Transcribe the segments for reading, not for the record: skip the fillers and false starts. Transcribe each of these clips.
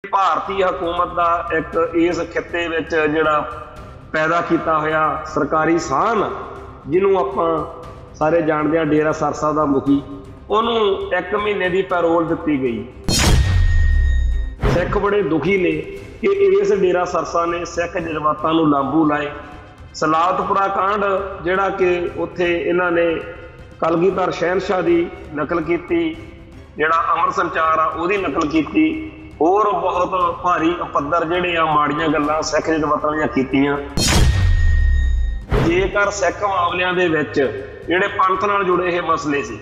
भारतीय हुकूमत का एक इस खिते विच जिहड़ा पैदा किया होया सरकारी साहन जिन्हों आप सारे जानते हैं, डेरा सरसा का मुखी, उन्होंने 1 महीने की पैरोल दी गई। सिख बड़े दुखी ने कि इस डेरा सरसा ने सिख जज्बातों को लांबू लाए। सलावतपुरा कांड जिहड़ा कि उत्थे इन्हां ने कलगीधर शहनशाह की नकल की, जिहड़ा अमर संचार आ उहदी नकल की, और बहुत भारी पद्धर जिहड़े आ माड़ियां गल्लां सिख जज्बातां दीयां कीतीआं। जेकर सिख मामलिਆਂ ਦੇ ਵਿੱਚ ਜਿਹੜੇ पंथ नाल जुड़े ये मसले सी,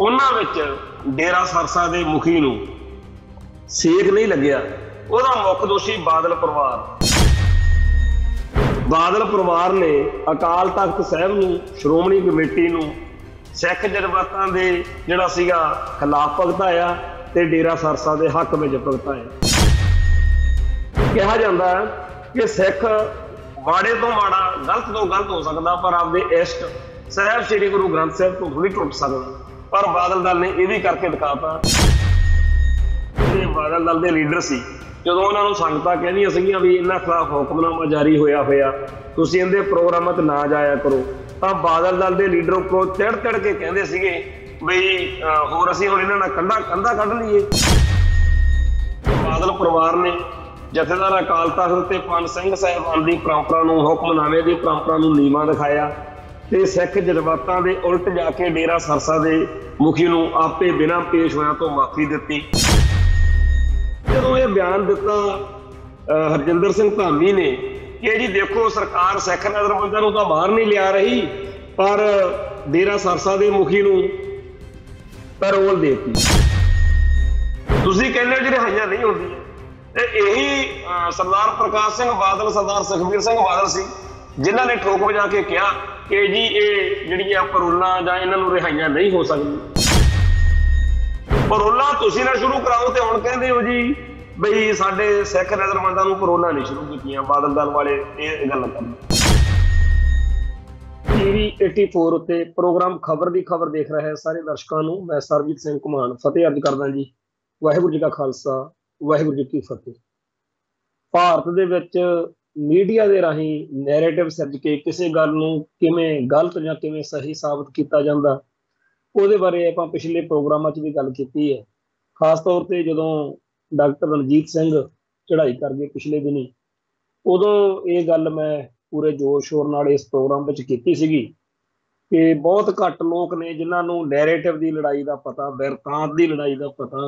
उन्हां विच डेरा सरसा के मुखी नूं सेक नहीं लग्या। ਉਹਦਾ मुख दोषी बादल परिवार ने अकाल तख्त साहब नूं, श्रोमणी कमेटी नूं सिख जज्बातां दे जिहड़ा सीगा खिलाफ भगताया ते डेरा सरसा के हक में भगताया। कहा जाता है कि सिख माड़े तो माड़ा, गलत तो गलत हो सकता, पर आपके इष्ट साहब श्री गुरु ग्रंथ साहब तो थोड़ी टुट सकता। पर बादल दल ने यह भी करके दिखाता। बादल दल के लीडर से जो उन्होंने संगतां कहदियां सीगियां भी इन्हां खिलाफ हुक्मनामा जारी होया तुसीं इहदे प्रोग्रामां ते ना जाया करो, तो बादल दल के लीडर उपरों तिड़ के कहते सीगे बई होर असीं हुण इन्हां नाल कंधा कढ लईए। बादल परिवार ने जथेदार अकाल तख्त ते पंज सिंह साहिबान की परंपरा नूं, हुक्मनामे की परंपरा नूं नीवां दिखाया ते सिख जज्बातां दे उल्ट जाके डेरा सरसा के मुखी नूं आपे बिना पेश होया तो माफी दित्ती। जदों ये बयान दिता हरजिंदर सिंह धामी ने कि जी देखो सरकार सिख नज़रबंदां नूं तां बाहर नहीं लिया रही, पर डेरा सरसा के मुखी नूं पैरोल देती। तुसीं कहंदे हो जी रिहाइयां नहीं होंदियां। यही सरदार प्रकाश सिंह बादल, सरदार सुखबीर सिंह बादल सी जिन्हां ने ठोक वजा के कहा कि जी ये जिहड़ियां परोलां जां इन्हां नूं रिहाइयां नहीं हो सकदी। परोलां तुसीं ना शुरू कराओ ते हुण कहंदे हो जी बई साडे सिख नज़रबंदां नूं परोलां नहीं शुरू कीतियां। बादल दल वाले ये गल करन। TV 84 उत्ते प्रोग्राम खबर दी खबर देख रहे हैं सारे दर्शकों नूं मैं सरबजीत सिंह घुमान फतेह अर्ज करदा जी। वाहिगुरू जी का खालसा, वाहिगुरू जी की फतेह। भारत दे विच मीडिया दे राही नैरेटिव सिरज के किसी गल नूं किवें गलत जां किवें सही साबित किया जांदा, उहदे बारे आपां पिछले प्रोग्रामां 'च भी गल कीती है। खास तौर पर जदों डॉक्टर रणजीत सिंह चढ़ाई कर गए पिछले दिनी, उदों ये गल मैं पूरे जोर शोर नाल इस प्रोग्राम विच कीती सीगी कि बहुत घੱਟ लोग ने जिन्हां नूं नैरेटिव की लड़ाई का पता, बिरतांत की लड़ाई का पता,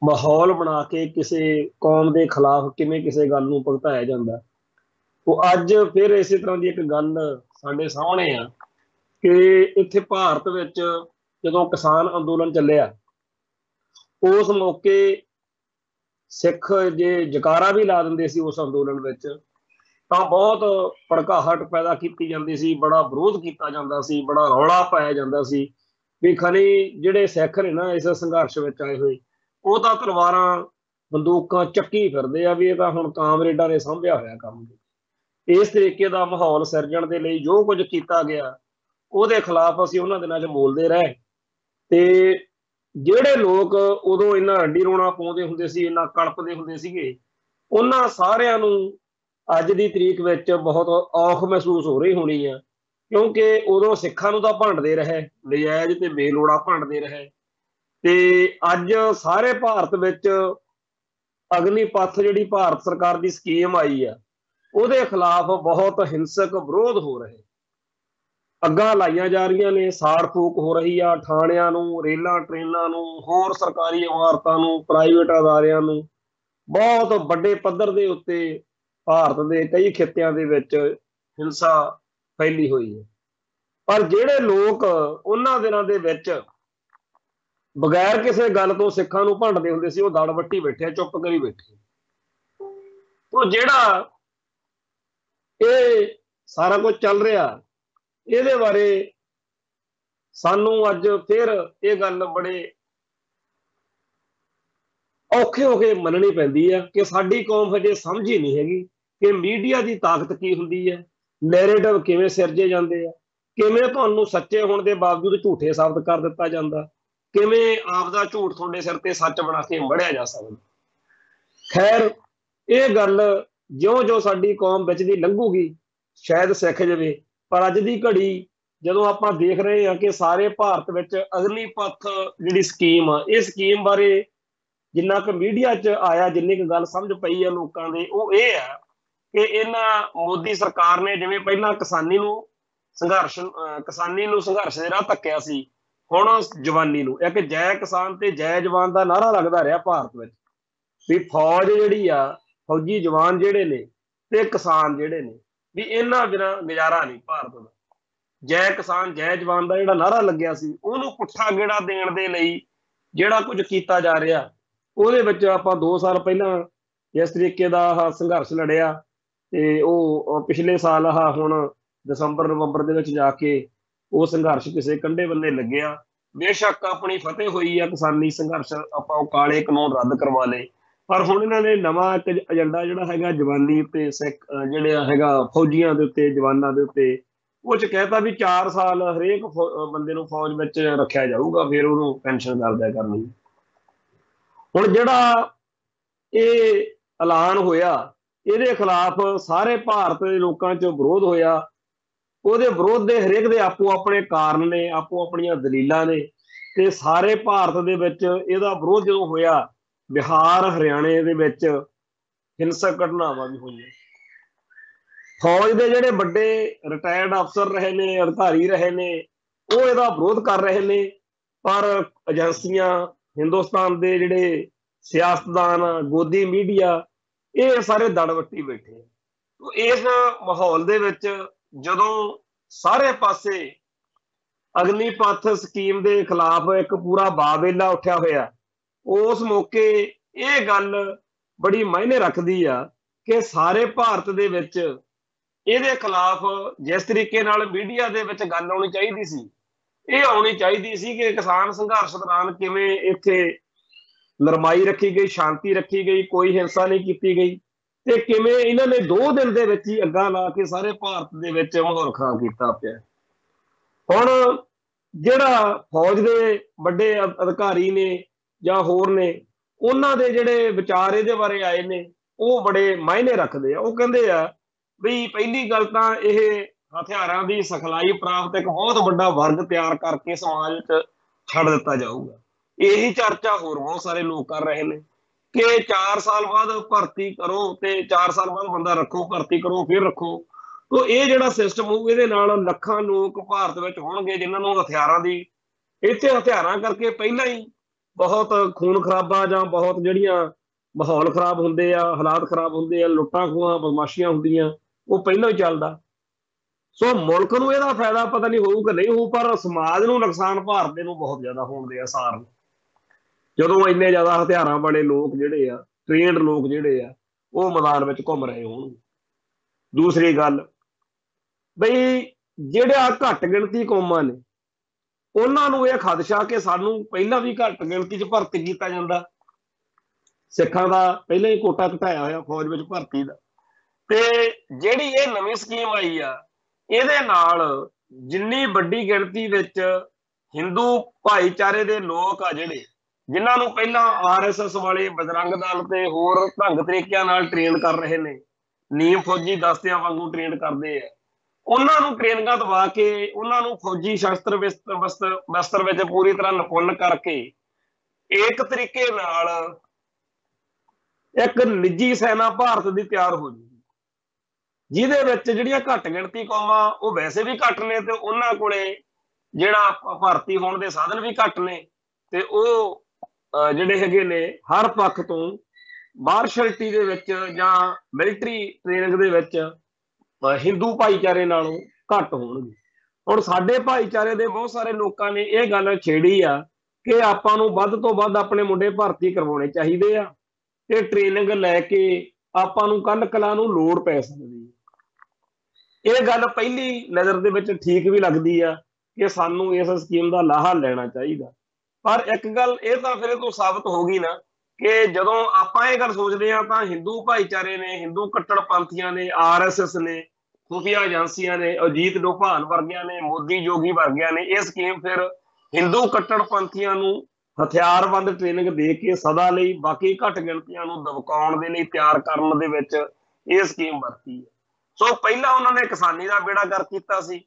माहौल बना के किसी कौम के खिलाफ किवें किसी गल नूं भगताया जांदा। तो अज फिर इस तरह की एक गल साडे सामने आ कि इत्थे भारत विच जदों किसान अंदोलन चलिया, उस मौके सिख जे जकारा भी ला दिंदे सी उस अंदोलन विच, तां बहुत भड़काहट पैदा की जाती सी, बड़ा विरोध किया जाता सी, बड़ा रौला पाया जाता सी भी खनी जिहड़े सिख ने ना इस संघर्ष विच आए हुए वो तां तलवारां बंदूकां चक्की फिरदे आ भी ये तां हुण कामरेडां ने सांभिया होया काम। इस तरीके का माहौल सिरजण के लिए जो कुछ किया गया उहदे खिलाफ असीं उन्हां दिनां 'च बोलदे रहे। ते जिहड़े लोग उदों इन्ना हड्डी रोना पाउंदे हुंदे सी, इन्ना कलपदे हुंदे सीगे, उन्हां सारिआं नूं अज दी तरीक विच बहुत औख महसूस हो रही होनी है, क्योंकि उदों सिखां नूं तां भंडदे रहे, नजायज़ ते बेलोड़ा भंडदे रहे। ते अज सारे भारत विच अग्निपथ जिहड़ी भारत सरकार की स्कीम आई है उहदे खिलाफ बहुत हिंसक विरोध हो रहे, अग्गां लाइयां जा रही ने, साड़ फूक हो रही आ थाणियां नूं, रेलां ट्रेनां नूं, होर सरकारी इमारतां नूं, प्राइवेट अदारियां नूं। बहुत वड्डे पद्धर दे उत्ते भारत के कई खित्तियां दे विच हिंसा फैली हुई है। पर जिहड़े लोग उन्हां दिनां दे विच बगैर किसी गल तो सिखां नूं भंडदे हुंदे सी, वो दड़ वट्टी बैठे, चुप करी बैठे। तो जिहड़ा ये सारा कुछ चल रहा ये बारे सानू अज फिर ये गल बड़े औखे होके मननी पैंदी है कि साडी कौम हजे समझ ही नहीं हैगी कि मीडिया की ताकत की हुंदी है, नैरेटिव किवें सिरजे जांदे आ, किवें तुहानूं सच्चे होने के बावजूद झूठे साबित कर दिता जांदा, किवें आपदा झूठ तुहाडे सिर ते सच बना के मढ़िया जा सकदा। खैर ਇਹ ਗੱਲ ਜਿਉਂ-ਜਿਉਂ ਸਾਡੀ ਕੌਮ ਵਿੱਚ ਦੀ ਲੰਘੂਗੀ ਸ਼ਾਇਦ ਸਿੱਖ ਜਾਵੇ। ਪਰ ਅੱਜ ਦੀ ਘੜੀ ਜਦੋਂ ਆਪਾਂ ਦੇਖ ਰਹੇ ਹਾਂ ਕਿ ਸਾਰੇ ਭਾਰਤ ਵਿੱਚ ਅਗਨੀਪਥ ਜਿਹੜੀ ਸਕੀਮ ਆ, ਇਹ ਸਕੀਮ ਬਾਰੇ ਜਿੰਨਾ ਕੁ ਮੀਡੀਆ 'ਚ ਆਇਆ, ਜਿੰਨੀ ਕੁ ਗੱਲ ਸਮਝ ਪਈ ਆ ਲੋਕਾਂ ਦੇ, ਉਹ ਇਹ ਆ ਕਿ ਇਹਨਾਂ ਮੋਦੀ ਸਰਕਾਰ ਨੇ ਜਿਵੇਂ ਪਹਿਲਾਂ ਕਿਸਾਨੀ ਨੂੰ ਸੰਘਰਸ਼ ਦੇ ਰਾਹ ਧੱਕਿਆ ਸੀ, ਹੁਣ ਜਵਾਨੀ ਨੂੰ ਇੱਕ ਜੈ ਕਿਸਾਨ ਤੇ ਜੈ ਜਵਾਨ ਦਾ ਨਾਰਾ ਲੱਗਦਾ ਰਿਹਾ ਭਾਰਤ ਵਿੱਚ ਵੀ ਫੌਜ ਜਿਹੜੀ ਆ, ਫੌਜੀ ਜਵਾਨ ਜਿਹੜੇ ਨੇ ਤੇ ਕਿਸਾਨ ਜਿਹੜੇ ਨੇ, ਵੀ ਇਹਨਾਂ ਬਿਨਾਂ ਗੁਜ਼ਾਰਾ ਨਹੀਂ ਭਾਰਤ ਦਾ। ਜੈ ਕਿਸਾਨ ਜੈ ਜਵਾਨ ਦਾ ਜਿਹੜਾ ਨਾਰਾ ਲੱਗਿਆ ਸੀ, ਉਹਨੂੰ ਪੁੱਠਾ ਗੇੜਾ ਦੇਣ ਦੇ ਲਈ ਜਿਹੜਾ ਕੁਝ ਕੀਤਾ ਜਾ ਰਿਹਾ, ਉਹਦੇ ਵਿੱਚ ਆਪਾਂ 2 ਸਾਲ ਪਹਿਲਾਂ ਜਿਸ ਤਰੀਕੇ ਦਾ ਆਹ ਸੰਘਰਸ਼ ਲੜਿਆ ਤੇ ਉਹ ਪਿਛਲੇ ਸਾਲ ਆਹ ਹੁਣ ਦਸੰਬਰ ਨਵੰਬਰ ਦੇ ਵਿੱਚ ਜਾ ਕੇ ਉਹ ਸੰਘਰਸ਼ ਕਿਸੇ ਕੰਢੇ ਬੰਨੇ ਲੱਗਿਆ। ਬੇਸ਼ੱਕ ਆਪਣੀ ਫਤਿਹ ਹੋਈ ਆ ਕਿਸਾਨੀ ਸੰਘਰਸ਼, ਆਪਾਂ ਉਹ ਕਾਲੇ ਕਾਨੂੰਨ ਰੱਦ ਕਰਵਾ ਲਏ, ਪਰ ਹੁਣ ਇਹਨਾਂ ਨੇ ਨਵਾਂ ਇੱਕ ਏਜੰਡਾ ਜਿਹੜਾ ਹੈਗਾ ਜਵਾਨੀ ਤੇ ਸਿੱਖ ਜਿਹੜਾ ਹੈਗਾ ਫੌਜੀਆਂ ਦੇ ਉੱਤੇ, ਜਵਾਨਾਂ ਦੇ ਉੱਤੇ, ਉਹ 'ਚ ਕਹਿਤਾ ਵੀ 4 ਸਾਲ ਹਰੇਕ ਬੰਦੇ ਨੂੰ ਫੌਜ ਵਿੱਚ ਰੱਖਿਆ ਜਾਊਗਾ, ਫਿਰ ਉਹਨੂੰ ਪੈਨਸ਼ਨ ਕਰਦਿਆ ਕਰਨੀ। ਹੁਣ ਜਿਹੜਾ ਇਹ ਐਲਾਨ ਹੋਇਆ, ਇਹਦੇ ਖਿਲਾਫ ਸਾਰੇ ਭਾਰਤ ਦੇ ਲੋਕਾਂ 'ਚ ਵਿਰੋਧ ਹੋਇਆ। ਉਹਦੇ ਵਿਰੋਧ ਦੇ ਹਰੇਕ ਦੇ ਆਪੋ ਆਪਣੇ ਕਾਰਨ ਨੇ, ਆਪੋ ਆਪਣੀਆਂ ਦਲੀਲਾਂ ਨੇ, ਤੇ ਸਾਰੇ ਭਾਰਤ ਦੇ ਵਿੱਚ ਇਹਦਾ ਵਿਰੋਧ ਜਦੋਂ ਹੋਇਆ, ਬਿਹਾਰ ਹਰਿਆਣੇ ਦੇ ਵਿੱਚ ਹਿੰਸਕ ਘਟਨਾਵਾਂ ਵੀ ਹੋਈਆਂ। ਫੌਜ ਦੇ ਜਿਹੜੇ ਵੱਡੇ ਰਿਟਾਇਰਡ ਅਫਸਰ ਰਹੇ ਨੇ, ਅਧਿਕਾਰੀ ਰਹੇ ਨੇ, ਉਹ ਇਹਦਾ ਵਿਰੋਧ ਕਰ ਰਹੇ ਨੇ, ਪਰ ਏਜੰਸੀਆਂ, ਹਿੰਦੁਸਤਾਨ ਦੇ ਜਿਹੜੇ ਸਿਆਸਤਦਾਨ, ਗੋਦੀ ਮੀਡੀਆ, ਇਹ ਸਾਰੇ ਦੜ ਵੱਟੀ ਬੈਠੇ। ਇਸ ਮਾਹੌਲ ਦੇ ਵਿੱਚ ਜਦੋਂ ਸਾਰੇ ਪਾਸੇ ਅਗਨੀਪਥ ਸਕੀਮ ਦੇ ਖਿਲਾਫ ਇੱਕ ਪੂਰਾ ਬਾਬੇਲਾ ਉੱਠਿਆ ਹੋਇਆ, ਉਸ ਮੌਕੇ ਇਹ ਗੱਲ ਬੜੀ ਮਾਇਨੇ ਰੱਖਦੀ ਆ ਕਿ ਸਾਰੇ ਭਾਰਤ ਦੇ ਵਿੱਚ ਇਹਦੇ ਖਿਲਾਫ ਜਿਸ ਤਰੀਕੇ ਨਾਲ ਮੀਡੀਆ ਦੇ ਵਿੱਚ ਗੱਲ ਆਉਣੀ ਚਾਹੀਦੀ ਸੀ, ਇਹ ਆਉਣੀ ਚਾਹੀਦੀ ਸੀ ਕਿ ਕਿਸਾਨ ਸੰਘਰਸ਼ ਦੌਰਾਨ ਕਿਵੇਂ ਇੱਥੇ ਨਰਮਾਈ ਰੱਖੀ ਗਈ, ਸ਼ਾਂਤੀ ਰੱਖੀ ਗਈ, ਕੋਈ ਹਿੰਸਾ ਨਹੀਂ ਕੀਤੀ ਗਈ, ਤੇ ਕਿਵੇਂ ਇਹਨਾਂ ਨੇ 2 ਦਿਨ ਦੇ ਵਿੱਚ ਹੀ ਅੱਗਾਂ ਲਾ ਕੇ ਸਾਰੇ ਭਾਰਤ ਦੇ ਵਿੱਚ ਮਾਹੌਲ ਖਰਾਬ ਕੀਤਾ ਪਿਆ। ਹੁਣ ਜਿਹੜਾ ਫੌਜ ਦੇ ਵੱਡੇ ਅਧਿਕਾਰੀ ਨੇ ਜਾਂ ਹੋਰ ਨੇ, ਉਹਨਾਂ ਦੇ ਜਿਹੜੇ ਵਿਚਾਰ ਇਹਦੇ ਬਾਰੇ ਆਏ ਨੇ, ਉਹ ਬੜੇ ਮਾਇਨੇ ਰੱਖਦੇ ਆ। ਉਹ ਕਹਿੰਦੇ ਆ ਵੀ ਪਹਿਲੀ ਗੱਲ ਤਾਂ ਇਹ ਹਥਿਆਰਾਂ ਦੀ ਸਿਖਲਾਈ ਪ੍ਰਾਪਤ ਇੱਕ ਬਹੁਤ ਵੱਡਾ ਵਰਗ ਤਿਆਰ ਕਰਕੇ ਸਮਾਜ 'ਚ ਛੱਡ ਦਿੱਤਾ ਜਾਊਗਾ। ਇਹੀ ਚਰਚਾ ਹੋਰ ਬਹੁਤ ਸਾਰੇ ਲੋਕ ਕਰ ਰਹੇ ਨੇ ਕਿ 4 ਸਾਲ ਬਾਅਦ ਭਰਤੀ ਕਰੋ ਤੇ 4 ਸਾਲ ਬਾਅਦ ਬੰਦਾ ਰੱਖੋ, ਭਰਤੀ ਕਰੋ ਫਿਰ ਰੱਖੋ। ਤੋ ਇਹ ਜਿਹੜਾ ਸਿਸਟਮ ਹੋਊ, ਇਹਦੇ ਨਾਲ ਲੱਖਾਂ ਲੋਕ ਭਾਰਤ ਵਿੱਚ ਹੋਣਗੇ ਜਿਨ੍ਹਾਂ ਨੂੰ ਹਥਿਆਰਾਂ ਦੀ, ਇੱਥੇ ਹਥਿਆਰਾਂ ਕਰਕੇ ਪਹਿਲਾਂ ਹੀ ਬਹੁਤ ਖੂਨ ਖਰਾਬਾ ਜਾਂ ਬਹੁਤ ਜਿਹੜੀਆਂ ਮਾਹੌਲ ਖਰਾਬ ਹੁੰਦੇ ਆ, ਹਾਲਾਤ ਖਰਾਬ ਹੁੰਦੇ ਆ, ਲੁੱਟਾਂ ਖੋਹਾਂ ਬਦਮਾਸ਼ੀਆਂ ਹੁੰਦੀਆਂ, ਉਹ ਪਹਿਲਾਂ ਹੀ ਚੱਲਦਾ। ਸੋ ਮੁਲਕ ਨੂੰ ਇਹਦਾ ਫਾਇਦਾ ਪਤਾ ਨਹੀਂ ਹੋਊ ਕਿ ਨਹੀਂ ਹੋਊ, ਪਰ ਸਮਾਜ ਨੂੰ ਨੁਕਸਾਨ ਭਾਰਤ ਦੇ ਨੂੰ ਬਹੁਤ ਜ਼ਿਆਦਾ ਹੋਣ ਦੇ ਆਸਾਰ ਨੇ, ਜਦੋਂ ਇੰਨੇ ਜ਼ਿਆਦਾ ਹਥਿਆਰਾਂ ਵਾਲੇ ਲੋਕ ਜਿਹੜੇ ਆ, ਟ੍ਰੇਨਡ ਲੋਕ ਜਿਹੜੇ ਆ, ਉਹ ਮੈਦਾਨ ਵਿੱਚ ਘੁੰਮ ਰਹੇ ਹੋਣ। ਦੂਸਰੀ ਗੱਲ ਬਈ ਜਿਹੜਾ ਘੱਟ ਗਿਣਤੀ ਕੌਮਾਂ ਨੇ, ਉਹਨਾਂ ਨੂੰ ਇਹ ਖਦਸ਼ਾ ਕਿ ਸਾਨੂੰ ਪਹਿਲਾਂ ਵੀ ਘੱਟ ਗਿਣਤੀ 'ਚ ਭਰਤੀ ਕੀਤਾ ਜਾਂਦਾ, ਸਿੱਖਾਂ ਦਾ ਪਹਿਲਾਂ ਹੀ ਕੋਟਾ ਘਟਾਇਆ ਹੋਇਆ ਫੌਜ ਵਿੱਚ ਭਰਤੀ ਦਾ, ਤੇ ਜਿਹੜੀ ਇਹ ਨਵੀਂ ਸਕੀਮ ਆਈ ਆ, ਇਹਦੇ ਨਾਲ ਜਿੰਨੀ ਵੱਡੀ ਗਿਣਤੀ ਵਿੱਚ ਹਿੰਦੂ ਭਾਈਚਾਰੇ ਦੇ ਲੋਕ ਆ, ਜਿਹੜੇ ਜਿਨ੍ਹਾਂ ਨੂੰ ਪਹਿਲਾਂ RSS ਵਾਲੇ, ਬਜਰੰਗ ਦਲ ਤੇ ਹੋਰ ਢੰਗ ਤਰੀਕਿਆਂ ਨਾਲ ਟ੍ਰੇਨ ਕਰ ਰਹੇ ਨੇ, ਨੀਮ ਫੌਜੀ ਦਸਤਿਆਂ ਵਾਂਗੂ ਟ੍ਰੇਨ ਕਰਦੇ ਆ, ਉਹਨਾਂ ਨੂੰ ਟ੍ਰੇਨਿੰਗਾਂ ਦਵਾ ਕੇ, ਉਹਨਾਂ ਨੂੰ ਫੌਜੀ ਸ਼ਸਤਰ ਬਸਤਰ ਵਿੱਚ ਪੂਰੀ ਤਰ੍ਹਾਂ ਨਿਪੁੰਨ ਕਰਕੇ ਇੱਕ ਤਰੀਕੇ ਨਾਲ ਇੱਕ ਨਿੱਜੀ ਸੈਨਾ ਭਾਰਤ ਦੀ ਤਿਆਰ ਹੋ ਜੂਗੀ, ਜਿਹਦੇ ਵਿੱਚ ਜਿਹੜੀਆਂ ਘੱਟ ਗਿਣਤੀ ਕੌਮਾਂ, ਉਹ ਵੈਸੇ ਵੀ ਘੱਟ ਨੇ ਤੇ ਉਹਨਾਂ ਕੋਲੇ ਜਿਹੜਾ ਭਰਤੀ ਹੋਣ ਦੇ ਸਾਧਨ ਵੀ ਘੱਟ ਨੇ, ਤੇ ਉਹ ਜਿਹੜੇ ਹੈਗੇ ਨੇ ਹਰ ਪੱਖ ਤੋਂ ਮਾਰਸ਼ਲਟੀ ਦੇ ਵਿੱਚ ਜਾਂ ਮਿਲਟਰੀ ਟ੍ਰੇਨਿੰਗ ਦੇ ਵਿੱਚ ਹਿੰਦੂ ਭਾਈਚਾਰੇ ਨਾਲੋਂ ਘੱਟ ਹੋਣਗੇ। ਹੁਣ ਸਾਡੇ ਭਾਈਚਾਰੇ ਦੇ ਬਹੁਤ ਸਾਰੇ ਲੋਕਾਂ ਨੇ ਇਹ ਗੱਲ ਛੇੜੀ ਆ ਕਿ ਆਪਾਂ ਨੂੰ ਵੱਧ ਤੋਂ ਵੱਧ ਆਪਣੇ ਮੁੰਡੇ ਭਰਤੀ ਕਰਵਾਉਣੇ ਚਾਹੀਦੇ ਆ, ਤੇ ਟ੍ਰੇਨਿੰਗ ਲੈ ਕੇ ਆਪਾਂ ਨੂੰ ਕੱਲ ਕਲਾ ਨੂੰ ਲੋੜ ਪੈ ਸਕਦੀ ਹੈ। ਇਹ ਗੱਲ ਪਹਿਲੀ ਨਜ਼ਰ ਦੇ ਵਿੱਚ ਠੀਕ ਵੀ ਲੱਗਦੀ ਆ ਕਿ ਸਾਨੂੰ ਇਸ ਸਕੀਮ ਦਾ ਲਾਹਾ ਲੈਣਾ ਚਾਹੀਦਾ, ਪਰ ਇੱਕ ਗੱਲ ਇਹ ਤਾਂ ਫਿਰ ਇਹ ਤੋਂ ਸਾਬਤ ਹੋ ਗਈ ਨਾ ਕਿ ਜਦੋਂ ਆਪਾਂ ਇਹ ਗੱਲ ਸੋਚਦੇ ਹਾਂ ਤਾਂ ਹਿੰਦੂ ਭਾਈਚਾਰੇ ਨੇ, ਹਿੰਦੂ ਕੱਟੜਪੰਥੀਆਂ ਨੇ, RSS ਨੇ, ਖੁਫੀਆ ਏਜੰਸੀਆਂ ਨੇ, ਅਜੀਤ ਡੋਭਾਲ ਵਰਗਿਆਂ ਨੇ, ਮੋਦੀ ਯੋਗੀ ਵਰਗਿਆਂ ਨੇ ਇਹ ਸਕੀਮ ਫਿਰ ਹਿੰਦੂ ਕੱਟੜਪੰਥੀਆਂ ਨੂੰ ਹਥਿਆਰਬੰਦ ਟ੍ਰੇਨਿੰਗ ਦੇ ਕੇ ਸਦਾ ਲਈ ਬਾਕੀ ਘੱਟ ਗਿਣਤੀਆਂ ਨੂੰ ਦਬਕਾਉਣ ਦੇ ਲਈ ਤਿਆਰ ਕਰਨ ਦੇ ਵਿੱਚ ਇਹ ਸਕੀਮ ਵਰਤੀ ਹੈ। ਸੋ ਪਹਿਲਾਂ ਉਹਨਾਂ ਨੇ ਕਿਸਾਨੀ ਦਾ ਬੇੜਾ ਗਰਕ ਕੀਤਾ ਸੀ,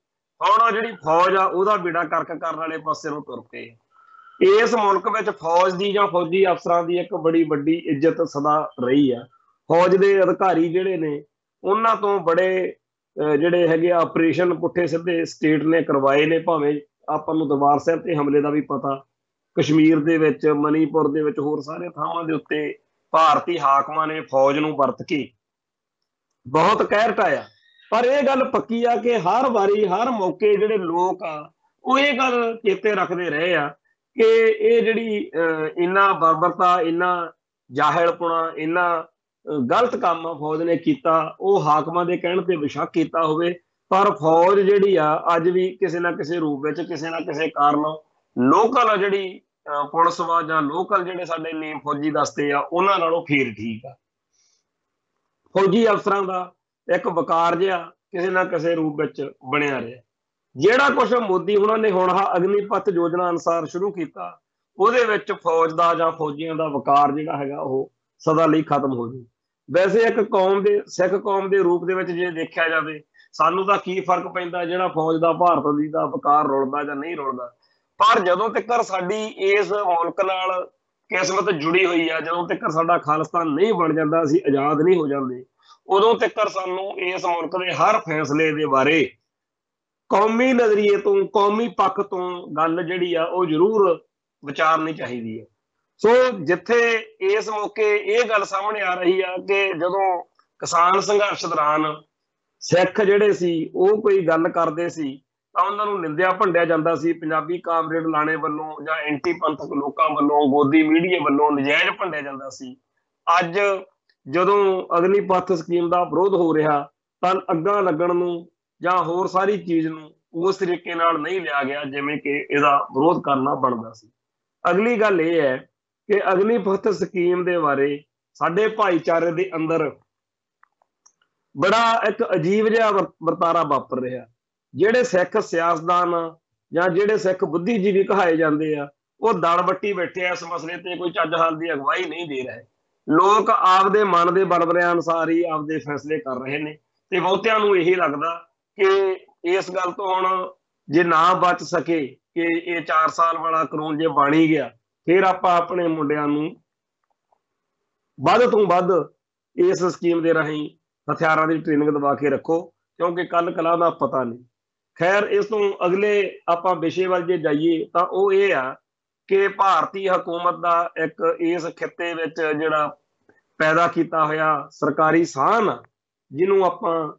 ਹੁਣ ਜਿਹੜੀ ਫੌਜ ਆ ਉਹਦਾ ਬੇੜਾ ਗਰਕ ਕਰਨ ਵਾਲੇ ਪਾਸੇ ਨੂੰ ਤੁਰ ਪਏ। ਇਸ ਮੁਲਕ ਵਿੱਚ ਫੌਜ ਦੀ ਜਾਂ ਫੌਜੀ ਅਫਸਰਾਂ ਦੀ ਇੱਕ ਬੜੀ ਵੱਡੀ ਇੱਜ਼ਤ ਸਦਾ ਰਹੀ ਆ। ਫੌਜ ਦੇ ਅਧਿਕਾਰੀ ਜਿਹੜੇ ਨੇ ਉਹਨਾਂ ਤੋਂ ਬੜੇ ਜਿਹੜੇ ਹੈਗੇ ਆਪਰੇਸ਼ਨ ਪੁੱਠੇ ਸਿੱਧੇ ਸਟੇਟ ਨੇ ਕਰਵਾਏ ਨੇ। ਭਾਵੇਂ ਆਪਾਂ ਨੂੰ ਦਰਬਾਰ ਸਾਹਿਬ ਤੇ ਹਮਲੇ ਦਾ ਵੀ ਪਤਾ, ਕਸ਼ਮੀਰ ਦੇ ਵਿੱਚ, ਮਨੀਪੁਰ ਦੇ ਵਿੱਚ, ਹੋਰ ਸਾਰੇ ਥਾਵਾਂ ਦੇ ਉੱਤੇ ਭਾਰਤੀ ਹਾਕਮਾਂ ਨੇ ਫੌਜ ਨੂੰ ਵਰਤ ਕੇ ਬਹੁਤ ਕਹਿਰ ਢਾਇਆ। ਪਰ ਇਹ ਗੱਲ ਪੱਕੀ ਆ ਕਿ ਹਰ ਵਾਰੀ ਹਰ ਮੌਕੇ ਜਿਹੜੇ ਲੋਕ ਆ ਉਹ ਇਹ ਗੱਲ ਚੇਤੇ ਰੱਖਦੇ ਰਹੇ ਆ ਕਿ ਇਹ ਜਿਹੜੀ ਇੰਨਾ ਬਰਬਰਤਾ, ਇੰਨਾ ਜਾਹਿਲਪੁਣਾ, ਇੰਨਾ ਗਲਤ ਕੰਮ ਫੌਜ ਨੇ ਕੀਤਾ, ਉਹ ਹਾਕਮਾਂ ਦੇ ਕਹਿਣ ਤੇ ਬੇਸ਼ੱਕ ਕੀਤਾ ਹੋਵੇ, ਪਰ ਫੌਜ ਜਿਹੜੀ ਆ ਅੱਜ ਵੀ ਕਿਸੇ ਨਾ ਕਿਸੇ ਰੂਪ ਵਿੱਚ, ਕਿਸੇ ਨਾ ਕਿਸੇ ਕਾਰਨ ਲੋਕਲ ਜਿਹੜੀ ਪੁਲਿਸ ਵਾ ਜਾਂ ਲੋਕਲ ਜਿਹੜੇ ਸਾਡੇ ਨੀਮ ਫੌਜੀ ਦਸਤੇ ਆ ਉਹਨਾਂ ਨਾਲੋਂ ਫੇਰ ਠੀਕ ਆ। ਫੌਜੀ ਅਫਸਰਾਂ ਦਾ ਇੱਕ ਵਕਾਰ ਜਿਹਾ ਕਿਸੇ ਨਾ ਕਿਸੇ ਰੂਪ ਵਿੱਚ ਬਣਿਆ ਰਿਹਾ। ਜਿਹੜਾ ਕੁਛ ਮੋਦੀ ਉਹਨਾਂ ਨੇ ਹੁਣ ਅਗਨੀਪਥ ਯੋਜਨਾ ਅਨੁਸਾਰ ਸ਼ੁਰੂ ਕੀਤਾ, ਉਹਦੇ ਵਿੱਚ ਫੌਜ ਦਾ ਜਾਂ ਫੌਜੀਆਂ ਦਾ ਵਕਾਰ ਜਿਹੜਾ ਹੈਗਾ ਉਹ ਸਦਾ ਲਈ ਖਤਮ ਹੋ ਜੂ। ਵੈਸੇ ਇੱਕ ਕੌਮ ਦੇ, ਸਿੱਖ ਕੌਮ ਦੇ ਰੂਪ ਦੇ ਵਿੱਚ ਜੇ ਦੇਖਿਆ ਜਾਵੇ, ਸਾਨੂੰ ਤਾਂ ਕੀ ਫਰਕ ਪੈਂਦਾ ਜਿਹੜਾ ਫੌਜ ਦਾ ਭਾਰਤ ਦੀ ਦਾ ਵਕਾਰ ਰੁਲਦਾ ਜਾਂ ਨਹੀਂ ਰੁਲਦਾ। ਪਰ ਜਦੋਂ ਤੱਕ ਸਾਡੀ ਇਸ ਮੁਲਕ ਨਾਲ ਕਿਸਮਤ ਜੁੜੀ ਹੋਈ ਆ, ਜਦੋਂ ਤੱਕ ਸਾਡਾ ਖਾਲਿਸਤਾਨ ਨਹੀਂ ਬਣ ਜਾਂਦਾ, ਅਸੀਂ ਆਜ਼ਾਦ ਨਹੀਂ ਹੋ ਜਾਂਦੇ, ਉਦੋਂ ਤੱਕ ਸਾਨੂੰ ਇਸ ਮੁਲਕ ਦੇ ਹਰ ਫੈਸਲੇ ਦੇ ਬਾਰੇ ਕੌਮੀ ਨਜ਼ਰੀਏ ਤੋਂ, ਕੌਮੀ ਪੱਖ ਤੋਂ ਗੱਲ ਜਿਹੜੀ ਆ ਉਹ ਜ਼ਰੂਰ ਵਿਚਾਰਨੀ ਚਾਹੀਦੀ ਹੈ। ਸੋ ਜਿੱਥੇ ਇਸ ਮੌਕੇ ਇਹ ਗੱਲ ਸਾਹਮਣੇ ਆ ਰਹੀ ਆ ਕਿ ਜਦੋਂ ਕਿਸਾਨ ਸੰਘਰਸ਼ ਦੌਰਾਨ ਸਿੱਖ ਜਿਹੜੇ ਸੀ ਉਹ ਕੋਈ ਗੱਲ ਕਰਦੇ ਸੀ ਤਾਂ ਉਹਨਾਂ ਨੂੰ ਨਿੰਦਿਆ ਭੰਡਿਆ ਜਾਂਦਾ ਸੀ, ਪੰਜਾਬੀ ਕਾਮਰੇਡ ਲਾਣੇ ਵੱਲੋਂ ਜਾਂ ਐਂਟੀ ਪੰਥਕ ਲੋਕਾਂ ਵੱਲੋਂ, ਗੋਦੀ ਮੀਡੀਆ ਵੱਲੋਂ ਨਜਾਇਜ਼ ਭੰਡਿਆ ਜਾਂਦਾ ਸੀ। ਅੱਜ ਜਦੋਂ ਅਗਨੀਪਥ ਸਕੀਮ ਦਾ ਵਿਰੋਧ ਹੋ ਰਿਹਾ ਤਾਂ ਅੱਗਾਂ ਲੱਗਣ ਨੂੰ ਜਾਂ ਹੋਰ ਸਾਰੀ ਚੀਜ਼ ਨੂੰ ਉਸ ਤਰੀਕੇ ਨਾਲ ਨਹੀਂ ਲਿਆ ਗਿਆ ਜਿਵੇਂ ਕਿ ਇਹਦਾ ਵਿਰੋਧ ਕਰਨਾ ਬਣਦਾ ਸੀ। ਅਗਲੀ ਗੱਲ ਇਹ ਹੈ ਕਿ ਅਗਨੀਪਥ ਸਕੀਮ ਦੇ ਬਾਰੇ ਸਾਡੇ ਭਾਈਚਾਰੇ ਦੇ ਅੰਦਰ ਬੜਾ ਇੱਕ ਅਜੀਬ ਜਿਹਾ ਵਰਤਾਰਾ ਵਾਪਰ ਰਿਹਾ। ਜਿਹੜੇ ਸਿੱਖ ਸਿਆਸਤਦਾਨ ਜਾਂ ਜਿਹੜੇ ਸਿੱਖ ਬੁੱਧੀਜੀਵੀ ਕਹਾਏ ਜਾਂਦੇ ਆ ਉਹ ਦਲ ਵੱਟੀ ਬੈਠੇ ਆ, ਇਸ ਮਸਲੇ ਤੇ ਕੋਈ ਚੱਜ ਹਾਲ ਦੀ ਅਗਵਾਈ ਨਹੀਂ ਦੇ ਰਹੇ। ਲੋਕ ਆਪਦੇ ਮਨ ਦੇ ਬਲਬਲੇ ਅਨੁਸਾਰ ਹੀ ਆਪਦੇ ਫੈਸਲੇ ਕਰ ਰਹੇ ਨੇ ਤੇ ਬਹੁਤਿਆਂ ਨੂੰ ਇਹੀ ਲੱਗਦਾ ਕਿ ਇਸ ਗੱਲ ਤੋਂ ਹੁਣ ਜੇ ਨਾ ਬਚ ਸਕੇ ਕਿ ਇਹ 4 ਸਾਲ ਵਾਲਾ ਕਾਨੂੰਨ ਜੇ ਬਣ ਹੀ ਗਿਆ, ਫਿਰ ਆਪਾਂ ਆਪਣੇ ਮੁੰਡਿਆਂ ਨੂੰ ਵੱਧ ਤੋਂ ਵੱਧ ਇਸ ਸਕੀਮ ਦੇ ਰਾਹੀਂ ਹਥਿਆਰਾਂ ਦੀ ਟ੍ਰੇਨਿੰਗ ਦਵਾ ਕੇ ਰੱਖੋ, ਕਿਉਂਕਿ ਕੱਲ ਕਲਾ ਦਾ ਪਤਾ ਨਹੀਂ। ਖੈਰ, ਇਸ ਤੋਂ ਅਗਲੇ ਆਪਾਂ ਵਿਸ਼ੇ ਵੱਲ ਜੇ ਜਾਈਏ ਤਾਂ ਉਹ ਇਹ ਆ ਕਿ ਭਾਰਤੀ ਹਕੂਮਤ ਦਾ ਇੱਕ ਇਸ ਖਿੱਤੇ ਵਿੱਚ ਜਿਹੜਾ ਪੈਦਾ ਕੀਤਾ ਹੋਇਆ ਸਰਕਾਰੀ ਸਾਹਨ, ਜਿਹਨੂੰ ਆਪਾਂ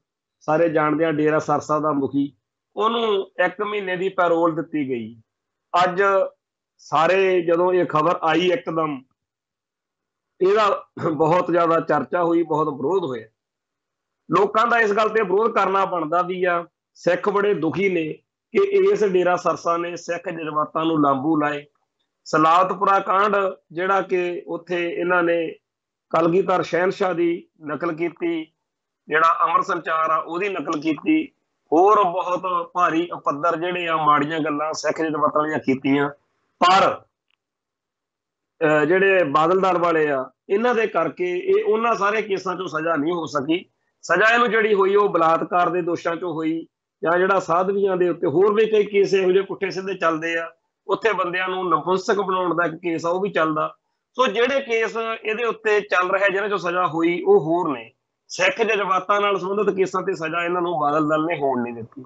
ਸਾਰੇ ਜਾਣਦੇ ਹਾਂ, ਡੇਰਾ ਸਰਸਾ ਦਾ ਮੁਖੀ, ਉਹਨੂੰ 1 ਮਹੀਨੇ ਦੀ ਪੈਰੋਲ ਦਿੱਤੀ ਗਈ। ਅੱਜ ਸਾਰੇ ਜਦੋਂ ਇਹ ਖਬਰ ਆਈ ਇੱਕਦਮ ਇਹਦਾ ਬਹੁਤ ਜ਼ਿਆਦਾ ਚਰਚਾ ਹੋਈ, ਬਹੁਤ ਵਿਰੋਧ ਹੋਇਆ। ਲੋਕਾਂ ਦਾ ਇਸ ਗੱਲ ਤੇ ਵਿਰੋਧ ਕਰਨਾ ਬਣਦਾ ਵੀ ਆ। ਸਿੱਖ ਬੜੇ ਦੁਖੀ ਨੇ ਕਿ ਇਸ ਡੇਰਾ ਸਰਸਾ ਨੇ ਸਿੱਖ ਜਜ਼ਬਾਤਾਂ ਨੂੰ ਲਾਂਬੂ ਲਾਏ। ਸਲਾਵਤਪੁਰਾ ਕਾਂਡ ਜਿਹੜਾ ਕਿ ਉੱਥੇ ਇਹਨਾਂ ਨੇ ਕਲਗੀਧਰ ਸ਼ਹਿਨਸ਼ਾਹ ਦੀ ਨਕਲ ਕੀਤੀ, ਜਿਹੜਾ ਅਮਰ ਸੰਚਾਰ ਆ ਉਹਦੀ ਨਕਲ ਕੀਤੀ, ਹੋਰ ਬਹੁਤ ਭਾਰੀ ਪੱਧਰ ਜਿਹੜੇ ਆ ਮਾੜੀਆਂ ਗੱਲਾਂ ਸਿੱਖ ਜਜ਼ਬਾਤਾਂ ਦੀਆਂ ਕੀਤੀਆਂ। ਪਰ ਜਿਹੜੇ ਬਾਦਲ ਦਲ ਵਾਲੇ ਆ ਇਹਨਾਂ ਦੇ ਕਰਕੇ ਇਹ ਉਹਨਾਂ ਸਾਰੇ ਕੇਸਾਂ ਚੋਂ ਸਜ਼ਾ ਨਹੀਂ ਹੋ ਸਕੀ। ਸਜ਼ਾ ਇਹਨੂੰ ਜਿਹੜੀ ਹੋਈ ਉਹ ਬਲਾਤਕਾਰ ਦੇ ਦੋਸ਼ਾਂ ਚੋਂ ਹੋਈ, ਜਾਂ ਜਿਹੜਾ ਸਾਧਵੀਆਂ ਦੇ ਉੱਤੇ ਹੋਰ ਵੀ ਕਈ ਕੇਸ ਇਹੋ ਜਿਹੇ ਪੁੱਠੇ ਸਿੱਧੇ ਚੱਲਦੇ ਆ, ਉੱਥੇ ਬੰਦਿਆਂ ਨੂੰ ਨਪੁੰਸਕ ਬਣਾਉਣ ਦਾ ਇੱਕ ਕੇਸ ਆ ਉਹ ਵੀ ਚੱਲਦਾ। ਸੋ ਜਿਹੜੇ ਕੇਸ ਇਹਦੇ ਉੱਤੇ ਚੱਲ ਰਿਹਾ ਜਿਹਨਾਂ ਚੋਂ ਸਜ਼ਾ ਹੋਈ ਉਹ ਹੋਰ ਨੇ। ਸਿੱਖ ਜਜ਼ਬਾਤਾਂ ਨਾਲ ਸੰਬੰਧਿਤ ਕੇਸਾਂ ਤੇ ਸਜ਼ਾ ਇਹਨਾਂ ਨੂੰ ਬਾਦਲ ਦਲ ਨੇ ਹੋਣ ਨਹੀਂ ਦਿੱਤੀ।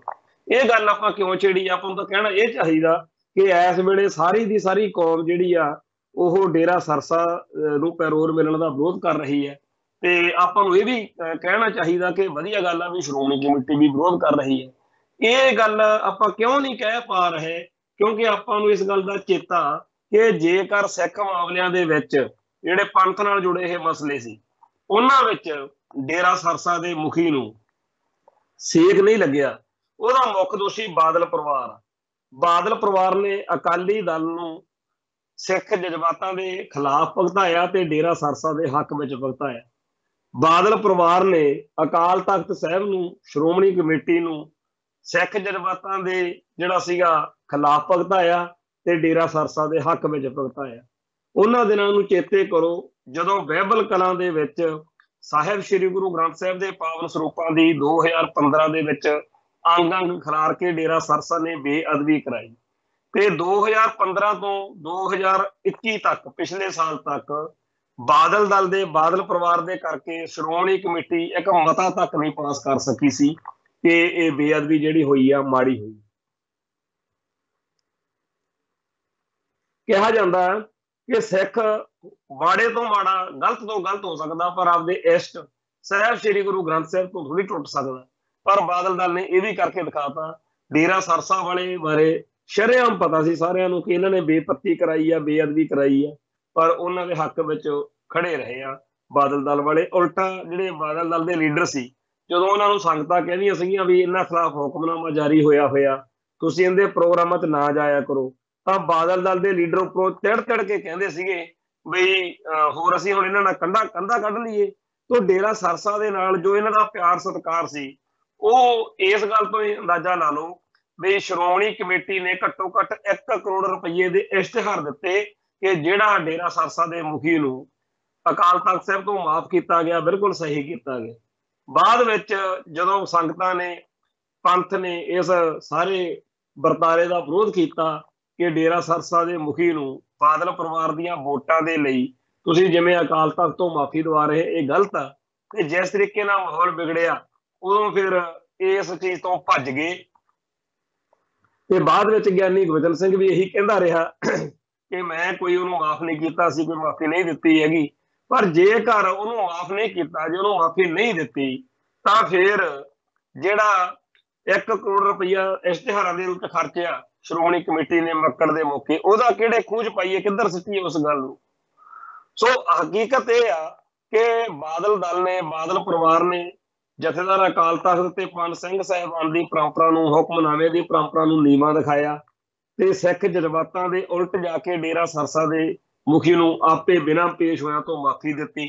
ਇਹ ਗੱਲ ਆਪਾਂ ਕਿਉਂ ਛੇੜੀ? ਆਪਾਂ ਨੂੰ ਤਾਂ ਕਹਿਣਾ ਇਹ ਚਾਹੀਦਾ ਕਿ ਇਸ ਵੇਲੇ ਸਾਰੀ ਦੀ ਸਾਰੀ ਕੌਮ ਜਿਹੜੀ ਆ ਉਹ ਡੇਰਾ ਸਰਸਾ ਨੂੰ ਪੈਰੋਲ ਮਿਲਣ ਦਾ ਵਿਰੋਧ ਕਰ ਰਹੀ ਹੈ, ਤੇ ਆਪਾਂ ਨੂੰ ਇਹ ਵੀ ਕਹਿਣਾ ਚਾਹੀਦਾ ਕਿ ਵਧੀਆ ਗੱਲ ਆ ਵੀ ਸ਼੍ਰੋਮਣੀ ਕਮੇਟੀ ਵੀ ਵਿਰੋਧ ਕਰ ਰਹੀ ਹੈ। ਇਹ ਗੱਲ ਆਪਾਂ ਕਿਉਂ ਨਹੀਂ ਕਹਿ ਪਾ ਰਹੇ? ਕਿਉਂਕਿ ਆਪਾਂ ਨੂੰ ਇਸ ਗੱਲ ਦਾ ਚੇਤਾ ਕਿ ਜੇਕਰ ਸਿੱਖ ਮਾਮਲਿਆਂ ਦੇ ਵਿੱਚ ਜਿਹੜੇ ਪੰਥ ਨਾਲ ਜੁੜੇ ਇਹ ਮਸਲੇ ਸੀ ਉਹਨਾਂ ਵਿੱਚ ਡੇਰਾ ਸਰਸਾ ਦੇ ਮੁਖੀ ਨੂੰ ਸੇਕ ਨਹੀਂ ਲੱਗਿਆ, ਉਹਦਾ ਮੁੱਖ ਦੋਸ਼ੀ ਬਾਦਲ ਪਰਿਵਾਰ। ਬਾਦਲ ਪਰਿਵਾਰ ਨੇ ਅਕਾਲੀ ਦਲ ਨੂੰ ਸਿੱਖ ਜਜ਼ਬਾਤਾਂ ਦੇ ਖਿਲਾਫ ਭੁਗਤਾਇਆ ਤੇ ਡੇਰਾ ਸਰਸਾ ਦੇ ਹੱਕ ਵਿੱਚ ਭੁਗਤਾਇਆ। ਬਾਦਲ ਪਰਿਵਾਰ ਨੇ ਅਕਾਲ ਤਖਤ ਸਾਹਿਬ ਨੂੰ, ਸ਼੍ਰੋਮਣੀ ਕਮੇਟੀ ਨੂੰ ਸਿੱਖ ਜਜ਼ਬਾਤਾਂ ਦੇ ਜਿਹੜਾ ਸੀਗਾ ਖਿਲਾਫ ਭੁਗਤਾਇਆ, ਤੇ ਡੇਰਾ ਸਰਸਾ ਦੇ ਹੱਕ ਵਿੱਚ ਭੁਗਤਾਇਆ। ਉਹਨਾਂ ਦਿਨਾਂ ਨੂੰ ਚੇਤੇ ਕਰੋ ਜਦੋਂ ਬਹਿਬਲ ਕਲਾਂ ਦੇ ਵਿੱਚ ਸਾਹਿਬ ਸ੍ਰੀ ਗੁਰੂ ਗ੍ਰੰਥ ਸਾਹਿਬ ਦੇ ਪਾਵਨ ਸਰੂਪਾਂ ਦੀ 2015 ਦੇ ਵਿੱਚ ਅੰਗ ਅੰਗ ਖਿਲਾਰ ਕੇ ਡੇਰਾ ਸਰਸਾ ਨੇ ਬੇਅਦਬੀ ਕਰਾਈ। ਤੇ 2015 ਤੋਂ 2021 ਤੱਕ, ਪਿਛਲੇ ਸਾਲ ਤੱਕ, ਬਾਦਲ ਦਲ ਦੇ ਬਾਦਲ ਪਰਿਵਾਰ ਦੇ ਕਰਕੇ ਸ਼੍ਰੋਮਣੀ ਕਮੇਟੀ ਇੱਕ ਮਤਾ ਤੱਕ ਨਹੀਂ ਪਾਸ ਕਰ ਸਕੀ ਸੀ ਕਿ ਇਹ ਬੇਅਦਬੀ ਜਿਹੜੀ ਹੋਈ ਆ ਮਾੜੀ ਹੋਈ। ਕਿਹਾ ਜਾਂਦਾ ਕਿ ਸਿੱਖ ਮਾੜੇ ਤੋਂ ਮਾੜਾ, ਗਲਤ ਤੋਂ ਗਲਤ ਹੋ ਸਕਦਾ, ਪਰ ਆਪਦੇ ਇਸ਼ਟ ਸਾਹਿਬ ਸ੍ਰੀ ਗੁਰੂ ਗ੍ਰੰਥ ਸਾਹਿਬ ਤੋਂ ਥੋੜੀ ਟੁੱਟ ਸਕਦਾ। ਪਰ ਬਾਦਲ ਦਲ ਨੇ ਇਹ ਵੀ ਕਰਕੇ ਦਿਖਾਤਾ। ਡੇਰਾ ਸਰਸਾ ਵਾਲੇ ਬਾਰੇ ਸ਼ਰੇਆਮ ਪਤਾ ਸੀ ਸਾਰਿਆਂ ਨੂੰ ਕਿ ਇਹਨਾਂ ਨੇ ਬੇਪੱਤੀ ਕਰਾਈ ਆ, ਬੇਅਦਬੀ ਕਰਾਈ ਆ, ਪਰ ਉਹਨਾਂ ਦੇ ਹੱਕ ਵਿੱਚ ਖੜੇ ਰਹੇ ਆ ਬਾਦਲ ਦਲ ਵਾਲੇ। ਉਲਟਾ ਜਿਹੜੇ ਬਾਦਲ ਦਲ ਦੇ ਲੀਡਰ ਸੀ, ਜਦੋਂ ਉਹਨਾਂ ਨੂੰ ਸੰਗਤਾਂ ਕਹਿੰਦੀਆਂ ਸੀਗੀਆਂ ਵੀ ਇਹਨਾਂ ਖਿਲਾਫ ਹੁਕਮਨਾਮਾ ਜਾਰੀ ਹੋਇਆ, ਤੁਸੀਂ ਇਹਦੇ ਪ੍ਰੋਗਰਾਮਾਂ 'ਚ ਨਾ ਜਾਇਆ ਕਰੋ, ਤਾਂ ਬਾਦਲ ਦਲ ਦੇ ਲੀਡਰ ਉੱਪਰੋਂ ਤਿੜ ਕੇ ਕਹਿੰਦੇ ਸੀਗੇ ਬਈ ਹੋਰ ਅਸੀਂ ਹੁਣ ਇਹਨਾਂ ਨਾਲ ਕੰਧਾ ਕੱਢ ਲਈਏ। ਤੋਂ ਡੇਰਾ ਸਰਸਾ ਦੇ ਨਾਲ ਜੋ ਇਹਨਾਂ ਦਾ ਪਿਆਰ ਸਤਿਕਾਰ ਸੀ, ਉਹ ਇਸ ਗੱਲ ਤੋਂ ਹੀ ਅੰਦਾਜ਼ਾ ਲਾ ਲਓ ਵੀ ਸ਼੍ਰੋਮਣੀ ਕਮੇਟੀ ਨੇ ਘੱਟੋ ਘੱਟ 1 ਕਰੋੜ ਰੁਪਏ ਦੇ ਇਸ਼ਤਿਹਾਰ ਦਿੱਤੇ ਕਿ ਜਿਹੜਾ ਡੇਰਾ ਸਰਸਾ ਦੇ ਮੁਖੀ ਨੂੰ ਅਕਾਲ ਤਖਤ ਸਾਹਿਬ ਤੋਂ ਮਾਫ ਕੀਤਾ ਗਿਆ, ਬਿਲਕੁਲ ਸਹੀ ਕੀਤਾ ਗਿਆ। ਬਾਅਦ ਵਿੱਚ ਜਦੋਂ ਸੰਗਤਾਂ ਨੇ, ਪੰਥ ਨੇ ਇਸ ਸਾਰੇ ਵਰਤਾਰੇ ਦਾ ਵਿਰੋਧ ਕੀਤਾ ਕਿ ਡੇਰਾ ਸਰਸਾ ਦੇ ਮੁਖੀ ਨੂੰ ਬਾਦਲ ਪਰਿਵਾਰ ਦੀਆਂ ਵੋਟਾਂ ਦੇ ਲਈ ਤੁਸੀਂ ਜਿਵੇਂ ਅਕਾਲ ਤਖਤ ਤੋਂ ਮਾਫੀ ਦਵਾ ਰਹੇ, ਇਹ ਗਲਤ ਆ। ਤੇ ਜਿਸ ਤਰੀਕੇ ਨਾਲ ਮਾਹੌਲ ਵਿਗੜਿਆ, ਉਦੋਂ ਫਿਰ ਇਸ ਚੀਜ਼ ਤੋਂ ਭੱਜ ਗਏ। ਤੇ ਬਾਅਦ ਵਿੱਚ ਗਿਆਨੀ ਗੋਬਿੰਦ ਸਿੰਘ ਵੀ ਇਹੀ ਕਹਿੰਦਾ ਰਿਹਾ ਕਿ ਮੈਂ ਕੋਈ ਉਹਨੂੰ ਮਾਫ ਨਹੀਂ ਕੀਤਾ ਸੀ, ਕੋਈ ਮਾਫੀ ਨਹੀਂ ਦਿੱਤੀ ਹੈਗੀ। ਪਰ ਜੇਕਰ ਉਹਨੂੰ ਮਾਫ ਨਹੀਂ ਕੀਤਾ, ਜੇ ਉਹਨੂੰ ਮਾਫੀ ਨਹੀਂ ਦਿੱਤੀ, ਤਾਂ ਫਿਰ ਜਿਹੜਾ 1 ਕਰੋੜ ਰੁਪਈਆ ਇਸ਼ਤਿਹਾਰਾਂ ਦੇ ਰੂਪ 'ਚ ਖਰਚਿਆ ਸ਼੍ਰੋਮਣੀ ਕਮੇਟੀ ਨੇ ਮੱਕੜ ਦੇ ਮੌਕੇ, ਉਹਦਾ ਕਿਹੜੇ ਖੂਹ 'ਚ ਪਾਈਏ, ਕਿੱਧਰ ਸਿੱਟੀਏ ਉਸ ਗੱਲ ਨੂੰ। ਸੋ ਹਕੀਕਤ ਇਹ ਆ ਕਿ ਬਾਦਲ ਦਲ ਨੇ, ਬਾਦਲ ਪਰਿਵਾਰ ਨੇ ਜਥੇਦਾਰ ਅਕਾਲ ਤਖਤ ਤੇ ਪੰਜ ਸਿੰਘ ਸਾਹਿਬਾਨ ਦੀ ਪਰੰਪਰਾ ਨੂੰ, ਹੁਕਮਨਾਮੇ ਦੀ ਪਰੰਪਰਾ ਨੂੰ ਨੀਵਾਂ ਦਿਖਾਇਆ ਤੇ ਸਿੱਖ ਜਜ਼ਬਾਤਾਂ ਦੇ ਉਲਟ ਜਾ ਕੇ ਡੇਰਾ ਸਰਸਾ ਦੇ ਮੁਖੀ ਨੂੰ ਆਪੇ ਬਿਨਾਂ ਪੇਸ਼ ਹੋਇਆਂ ਤੋਂ ਮਾਫੀ ਦਿੱਤੀ।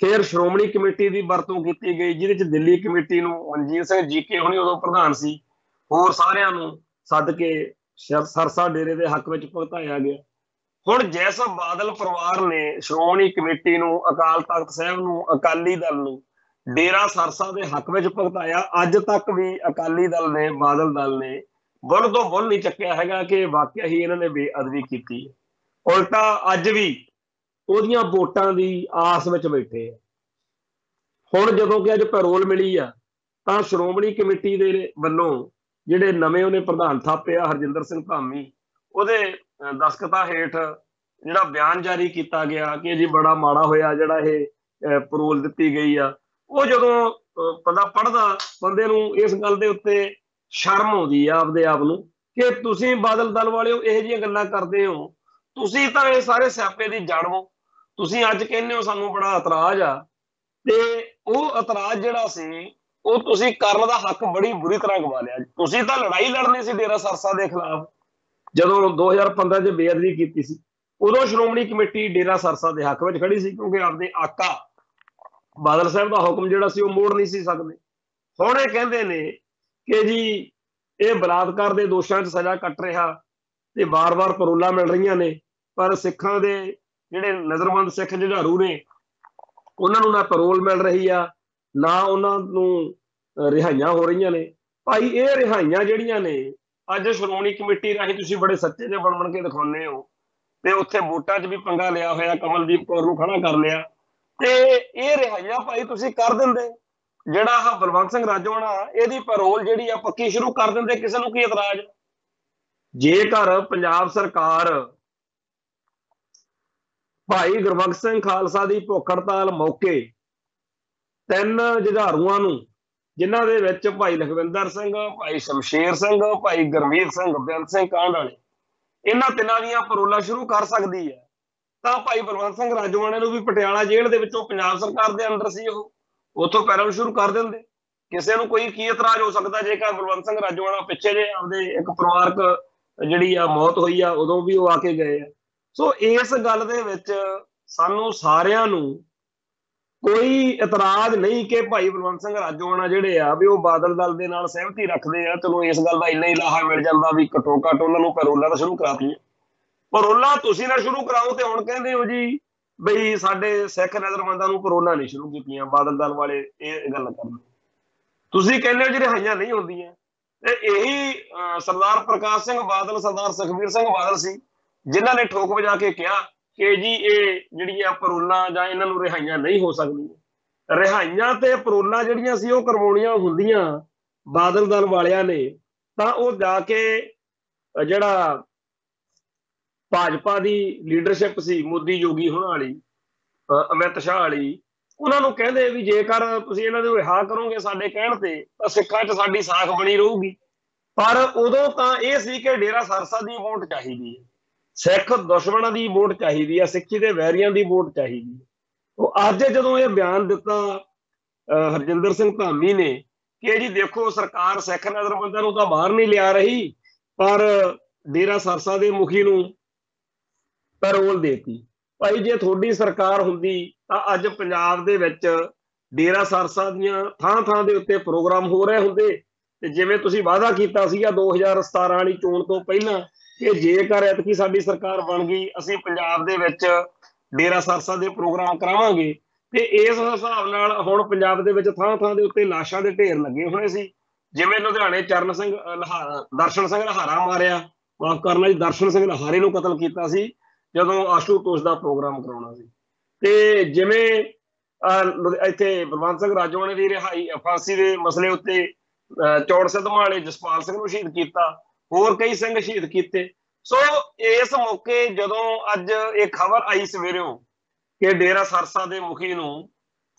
ਫਿਰ ਸ਼੍ਰੋਮਣੀ ਕਮੇਟੀ ਦੀ ਵਰਤੋਂ ਕੀਤੀ ਗਈ, ਜਿਹਦੇ ਚ ਦਿੱਲੀ ਕਮੇਟੀ ਨੂੰ ਮਨਜੀਤ ਸਿੰਘ ਜੀਕੇ ਹੁਣੀ ਉਦੋਂ ਪ੍ਰਧਾਨ ਸੀ, ਹੋਰ ਸਾਰਿਆਂ ਨੂੰ ਸੱਦ ਕੇ ਸਰਸਾ ਡੇਰੇ ਦੇ ਹੱਕ ਵਿੱਚ ਭੁਗਤਾਇਆ ਗਿਆ। ਹੁਣ ਜਿਸ ਬਾਦਲ ਪਰਿਵਾਰ ਨੇ ਸ਼੍ਰੋਮਣੀ ਕਮੇਟੀ ਨੂੰ, ਅਕਾਲ ਤਖਤ ਸਾਹਿਬ ਨੂੰ, ਅਕਾਲੀ ਦਲ ਨੂੰ ਡੇਰਾ ਸਰਸਾ ਦੇ ਹੱਕ ਵਿੱਚ ਭੁਗਤਾਇਆ, ਅੱਜ ਤੱਕ ਵੀ ਅਕਾਲੀ ਦਲ ਨੇ, ਬਾਦਲ ਦਲ ਨੇ ਬੁੱਲ ਤੋਂ ਬੁੱਲ ਨਹੀਂ ਚੱਕਿਆ ਹੈਗਾ ਕਿ ਵਾਕਿਆ ਹੀ ਇਹਨਾਂ ਨੇ ਬੇਅਦਬੀ ਕੀਤੀ। ਉਲਟਾ ਅੱਜ ਵੀ ਉਹਦੀਆਂ ਵੋਟਾਂ ਦੀ ਆਸ ਵਿੱਚ ਬੈਠੇ ਆ। ਹੁਣ ਜਦੋਂ ਕਿ ਅੱਜ ਪੈਰੋਲ ਮਿਲੀ ਆ, ਤਾਂ ਸ਼੍ਰੋਮਣੀ ਕਮੇਟੀ ਦੇ ਵੱਲੋਂ ਜਿਹੜੇ ਨਵੇਂ ਉਹਨੇ ਪ੍ਰਧਾਨ ਥਾਪਿਆ ਹਰਜਿੰਦਰ ਸਿੰਘ ਧਾਮੀ, ਉਹਦੇ ਦਸਤਖਤਾਂ ਹੇਠ ਜਿਹੜਾ ਬਿਆਨ ਜਾਰੀ ਕੀਤਾ ਗਿਆ ਕਿ ਜੀ ਬੜਾ ਮਾੜਾ ਹੋਇਆ ਜਿਹੜਾ ਇਹ ਪੈਰੋਲ ਦਿੱਤੀ ਗਈ ਆ। ਉਹ ਜਦੋਂ ਪੜ੍ਹਦਾ ਬੰਦੇ ਨੂੰ ਇਸ ਗੱਲ ਦੇ ਉੱਤੇ ਸ਼ਰਮ ਆਉਂਦੀ ਆ ਆਪਦੇ ਆਪ ਨੂੰ ਕਿ ਤੁਸੀਂ ਬਾਦਲ ਦਲ ਵਾਲਿਓ ਇਹੋ ਜਿਹੀਆਂ ਗੱਲਾਂ ਕਰਦੇ ਹੋ, ਤੁਸੀਂ ਤਾਂ ਇਹ ਸਾਰੇ ਸਿਆਪੇ ਦੀ ਜੜ ਹੋ। ਤੁਸੀਂ ਅੱਜ ਕਹਿੰਦੇ ਹੋ ਸਾਨੂੰ ਬੜਾ ਇਤਰਾਜ਼ ਆ, ਤੇ ਉਹ ਇਤਰਾਜ਼ ਜਿਹੜਾ ਸੀ ਉਹ ਤੁਸੀਂ ਕਰਨ ਦਾ ਹੱਕ ਬੜੀ ਬੁਰੀ ਤਰ੍ਹਾਂ ਗਵਾ ਲਿਆ। ਤੁਸੀਂ ਤਾਂ ਲੜਾਈ ਲੜਨੀ ਸੀ ਡੇਰਾ ਸਰਸਾ ਦੇ ਖਿਲਾਫ। ਜਦੋਂ 2015 ਚ ਬੇਅਦਬੀ ਕੀਤੀ ਸੀ, ਉਦੋਂ ਸ਼੍ਰੋਮਣੀ ਕਮੇਟੀ ਡੇਰਾ ਸਰਸਾ ਦੇ ਹੱਕ ਵਿੱਚ ਖੜੀ ਸੀ, ਕਿਉਂਕਿ ਆਪਦੇ ਆਕਾ ਬਾਦਲ ਸਾਹਿਬ ਦਾ ਹੁਕਮ ਜਿਹੜਾ ਸੀ ਉਹ ਮੋੜ ਨਹੀਂ ਸੀ ਸਕਦੇ। ਹੁਣ ਇਹ ਕਹਿੰਦੇ ਨੇ ਕਿ ਜੀ ਇਹ ਬਲਾਤਕਾਰ ਦੇ ਦੋਸ਼ਾਂ 'ਚ ਸਜ਼ਾ ਕੱਟ ਰਿਹਾ ਤੇ ਬਾਰ-ਬਾਰ ਪੈਰੋਲਾਂ ਮਿਲ ਰਹੀਆਂ ਨੇ, ਪਰ ਸਿੱਖਾਂ ਦੇ ਜਿਹੜੇ ਨਜ਼ਰਬੰਦ ਸਿੱਖ ਜੁਝਾਰੂ ਨੇ ਉਹਨਾਂ ਨੂੰ ਨਾ ਪੈਰੋਲ ਮਿਲ ਰਹੀ ਆ, ਨਾ ਉਹਨਾਂ ਨੂੰ ਰਿਹਾਈਆਂ ਹੋ ਰਹੀਆਂ ਨੇ। ਭਾਈ ਇਹ ਰਿਹਾਈਆਂ ਜਿਹੜੀਆਂ ਨੇ ਅੱਜ ਸ਼੍ਰੋਮਣੀ ਕਮੇਟੀ ਰਾਹੀਂ ਤੁਸੀਂ ਬੜੇ ਸੱਚੇ ਜਿਹੇ ਬਣ ਕੇ ਦਿਖਾਉਂਦੇ ਹੋ, ਤੇ ਉੱਥੇ ਵੋਟਾਂ 'ਚ ਵੀ ਪੰਗਾ ਲਿਆ ਹੋਇਆ, ਕਮਲਦੀਪ ਕੌਰ ਨੂੰ ਖੜਾ ਕਰ ਲਿਆ, ਤੇ ਇਹ ਰਿਹਾਈਆਂ ਭਾਈ ਤੁਸੀਂ ਕਰ ਦਿੰਦੇ। ਜਿਹੜਾ ਆਹ ਬਲਵੰਤ ਸਿੰਘ ਰਾਜੋਆਣਾ, ਇਹਦੀ ਪੈਰੋਲ ਜਿਹੜੀ ਆ ਪੱਕੀ ਸ਼ੁਰੂ ਕਰ ਦਿੰਦੇ, ਕਿਸੇ ਨੂੰ ਕੀ ਇਤਰਾਜ਼। ਜੇਕਰ ਪੰਜਾਬ ਸਰਕਾਰ ਭਾਈ ਗੁਰਬਖਸ਼ ਸਿੰਘ ਖਾਲਸਾ ਦੀ ਭੁੱਖ ਹੜਤਾਲ ਮੌਕੇ 3 ਜੁਝਾਰੂਆਂ ਨੂੰ, ਜਿਨ੍ਹਾਂ ਦੇ ਵਿੱਚ ਭਾਈ ਲਖਵਿੰਦਰ ਸਿੰਘ, ਭਾਈ ਸ਼ਮਸ਼ੇਰ ਸਿੰਘ, ਭਾਈ ਗੁਰਮੀਤ ਸਿੰਘ, ਬੇਅੰਤ ਸਿੰਘ ਕਾਂਡ ਵਾਲੇ, ਇਹਨਾਂ ਤਿੰਨਾਂ ਦੀਆਂ ਪੈਰੋਲਾਂ ਸ਼ੁਰੂ ਕਰ ਸਕਦੀ ਹੈ, ਤਾਂ ਭਾਈ ਬਲਵੰਤ ਸਿੰਘ ਰਾਜੋਆਣੇ ਨੂੰ ਵੀ ਪਟਿਆਲਾ ਜੇਲ੍ਹ ਦੇ ਵਿੱਚੋਂ, ਪੰਜਾਬ ਸਰਕਾਰ ਦੇ ਅੰਦਰ ਸੀ ਉਹ, ਉੱਥੋਂ ਪੈਰੋਲ ਸ਼ੁਰੂ ਕਰ ਦਿੰਦੇ। ਕਿਸੇ ਨੂੰ ਕੋਈ ਕੀ ਇਤਰਾਜ਼ ਹੋ ਸਕਦਾ ਜੇਕਰ ਬਲਵੰਤ ਸਿੰਘ ਰਾਜੋਆਣਾ ਪਿੱਛੇ ਜੇ ਆਪਦੇ ਇੱਕ ਪਰਿਵਾਰਕ ਜਿਹੜੀ ਆ ਮੌਤ ਹੋਈ ਆ, ਉਦੋਂ ਵੀ ਉਹ ਆ ਕੇ ਗਏ ਆ। ਸੋ ਇਸ ਗੱਲ ਦੇ ਵਿੱਚ ਸਾਨੂੰ ਸਾਰਿਆਂ ਨੂੰ कोई इतराज नहीं कि भाई बलवंत सिंह राजोआਣਾ ਜਿਹੜੇ ਆ ਵੀ ਉਹ ਬਾਦਲ ਦਲ ਦੇ ਨਾਲ ਸਹਿਮਤੀ ਰੱਖਦੇ ਆ। ਚਲੋ ਇਸ ਗੱਲ ਦਾ ਇੰਨਾ ਹੀ ਲਾਹਾ ਮਿਲ ਜਾਂਦਾ ਵੀ ਘੱਟੋ ਘੱਟ ਉਹਨਾਂ ਨੂੰ ਪੈਰੋਲਾਂ ਤਾਂ ਸ਼ੁਰੂ ਕਰਾਤੀਆਂ। ਪੈਰੋਲਾਂ ਤੁਸੀਂ ਨਾ ਸ਼ੁਰੂ ਕਰਾਓ ਤੇ ਹੁਣ ਕਹਿੰਦੇ ਹੋ ਜੀ ਬਈ ਸਾਡੇ ਸਿੱਖ ਨਜ਼ਰਬੰਦਾਂ ਨੂੰ ਪੈਰੋਲਾਂ ਨਹੀਂ ਸ਼ੁਰੂ ਕੀਤੀਆਂ। ਬਾਦਲ ਦਲ ਵਾਲੇ ਇਹ ਗੱਲ ਕਰਦੇ। ਤੁਸੀਂ ਕਹਿੰਦੇ ਹੋ ਜੀ ਰਿਹਾਈਆਂ ਨਹੀਂ ਹੁੰਦੀਆਂ। ਤੇ ਇਹੀ ਸਰਦਾਰ ਪ੍ਰਕਾਸ਼ ਸਿੰਘ ਬਾਦਲ, ਸਰਦਾਰ ਸੁਖਬੀਰ ਸਿੰਘ ਬਾਦਲ ਸੀ ਜਿਨ੍ਹਾਂ ਨੇ ਠੋਕ ਵਜਾ ਕੇ ਕਿਹਾ ਕਿ ਜੀ ਇਹ ਜਿਹੜੀਆਂ ਪੈਰੋਲਾਂ ਜਾਂ ਇਹਨਾਂ ਨੂੰ ਰਿਹਾਈਆਂ ਨਹੀਂ ਹੋ ਸਕਦੀਆਂ। ਰਿਹਾਈਆਂ ਤੇ ਪੈਰੋਲਾਂ ਜਿਹੜੀਆਂ ਸੀ ਉਹ ਕਰਵਾਉਣੀਆਂ ਹੁੰਦੀਆਂ ਬਾਦਲ ਦਲ ਵਾਲਿਆਂ ਨੇ ਤਾਂ ਉਹ ਜਾ ਕੇ ਜਿਹੜਾ ਭਾਜਪਾ ਦੀ ਲੀਡਰਸ਼ਿਪ ਸੀ ਮੋਦੀ ਯੋਗੀ ਹੋਣਾ ਵਾਲੀ, ਅਮਿਤ ਸ਼ਾਹ ਵਾਲੀ, ਉਹਨਾਂ ਨੂੰ ਕਹਿੰਦੇ ਵੀ ਜੇਕਰ ਤੁਸੀਂ ਇਹਨਾਂ ਨੂੰ ਰਿਹਾ ਕਰੋਗੇ ਸਾਡੇ ਕਹਿਣ ਤੇ ਤਾਂ ਸਿੱਖਾਂ 'ਚ ਸਾਡੀ ਸਾਖ ਬਣੀ ਰਹੂਗੀ। ਪਰ ਉਦੋਂ ਤਾਂ ਇਹ ਸੀ ਕਿ ਡੇਰਾ ਸਰਸਾ ਦੀ ਵੋਟ ਚਾਹੀਦੀ ਹੈ, ਸਿੱਖ ਦੁਸ਼ਮਣਾਂ ਦੀ ਵੋਟ ਚਾਹੀਦੀ ਹੈ, ਸਿੱਖੀ ਦੇ ਵੈਰੀਆਂ ਦੀ ਵੋਟ ਚਾਹੀਦੀ ਹੈ। ਉਹ ਅੱਜ ਜਦੋਂ ਇਹ ਬਿਆਨ ਦਿੱਤਾ ਹਰਜਿੰਦਰ ਸਿੰਘ ਧਾਮੀ ਨੇ ਕਿ ਜੀ ਦੇਖੋ ਸਰਕਾਰ ਸਿੱਖ ਨਜ਼ਰਬੰਦਾਂ ਨੂੰ ਤਾਂ ਬਾਹਰ ਨਹੀਂ ਲਿਆ ਰਹੀ ਪਰ ਡੇਰਾ ਸਰਸਾ ਦੇ ਮੁਖੀ ਨੂੰ ਪੈਰੋਲ ਦੇਤੀ। ਭਾਈ ਜੇ ਤੁਹਾਡੀ ਸਰਕਾਰ ਹੁੰਦੀ ਤਾਂ ਅੱਜ ਪੰਜਾਬ ਦੇ ਵਿੱਚ ਡੇਰਾ ਸਰਸਾ ਦੀਆਂ ਥਾਂ ਥਾਂ ਦੇ ਉੱਤੇ ਪ੍ਰੋਗਰਾਮ ਹੋ ਰਹੇ ਹੁੰਦੇ ਤੇ ਜਿਵੇਂ ਤੁਸੀਂ ਵਾਅਦਾ ਕੀਤਾ ਸੀਗਾ 2017 ਵਾਲੀ ਚੋਣ ਤੋਂ ਪਹਿਲਾਂ ਕਿ ਜੇਕਰ ਐਤਕੀ ਸਾਡੀ ਸਰਕਾਰ ਬਣ ਗਈ ਅਸੀਂ ਪੰਜਾਬ ਦੇ ਵਿੱਚ ਡੇਰਾ ਸਰਸਾ ਦੇ ਪ੍ਰੋਗਰਾਮ ਕਰਾਵਾਂਗੇ। ਤੇ ਇਸ ਹਿਸਾਬ ਨਾਲ ਹੁਣ ਪੰਜਾਬ ਦੇ ਵਿੱਚ ਥਾਂ ਥਾਂ ਦੇ ਉੱਤੇ ਲਾਸ਼ਾਂ ਦੇ ਢੇਰ ਲੱਗੇ ਹੋਏ ਸੀ। ਜਿਵੇਂ ਲੁਧਿਆਣੇ ਚਰਨ ਸਿੰਘ ਲਹਾਰਾ, ਦਰਸ਼ਨ ਸਿੰਘ ਲਹਾਰਾ ਮਾਰਿਆ, ਮਾਫ ਕਰਨਾ ਜੀ, ਦਰਸ਼ਨ ਸਿੰਘ ਲਹਾਰੇ ਨੂੰ ਕਤਲ ਕੀਤਾ ਸੀ ਜਦੋਂ ਆਸ਼ੂਤੋਸ਼ ਦਾ ਪ੍ਰੋਗਰਾਮ ਕਰਾਉਣਾ ਸੀ। ਤੇ ਜਿਵੇਂ ਇੱਥੇ ਬਲਵੰਤ ਸਿੰਘ ਰਾਜੋਆਣੇ ਦੀ ਰਿਹਾਈ ਫਾਂਸੀ ਦੇ ਮਸਲੇ ਉੱਤੇ ਚੌੜ ਸਿੱਧਵਾਂ ਵਾਲੇ ਜਸਪਾਲ ਸਿੰਘ ਨੂੰ ਸ਼ਹੀਦ ਕੀਤਾ, ਹੋਰ ਕਈ ਸਿੰਘ ਸ਼ਹੀਦ ਕੀਤੇ। ਸੋ ਇਸ ਮੌਕੇ ਜਦੋਂ ਅੱਜ ਇਹ ਖਬਰ ਆਈ ਸਵੇਰਿਓਂ ਕਿ ਡੇਰਾ ਸਰਸਾ ਦੇ ਮੁਖੀ ਨੂੰ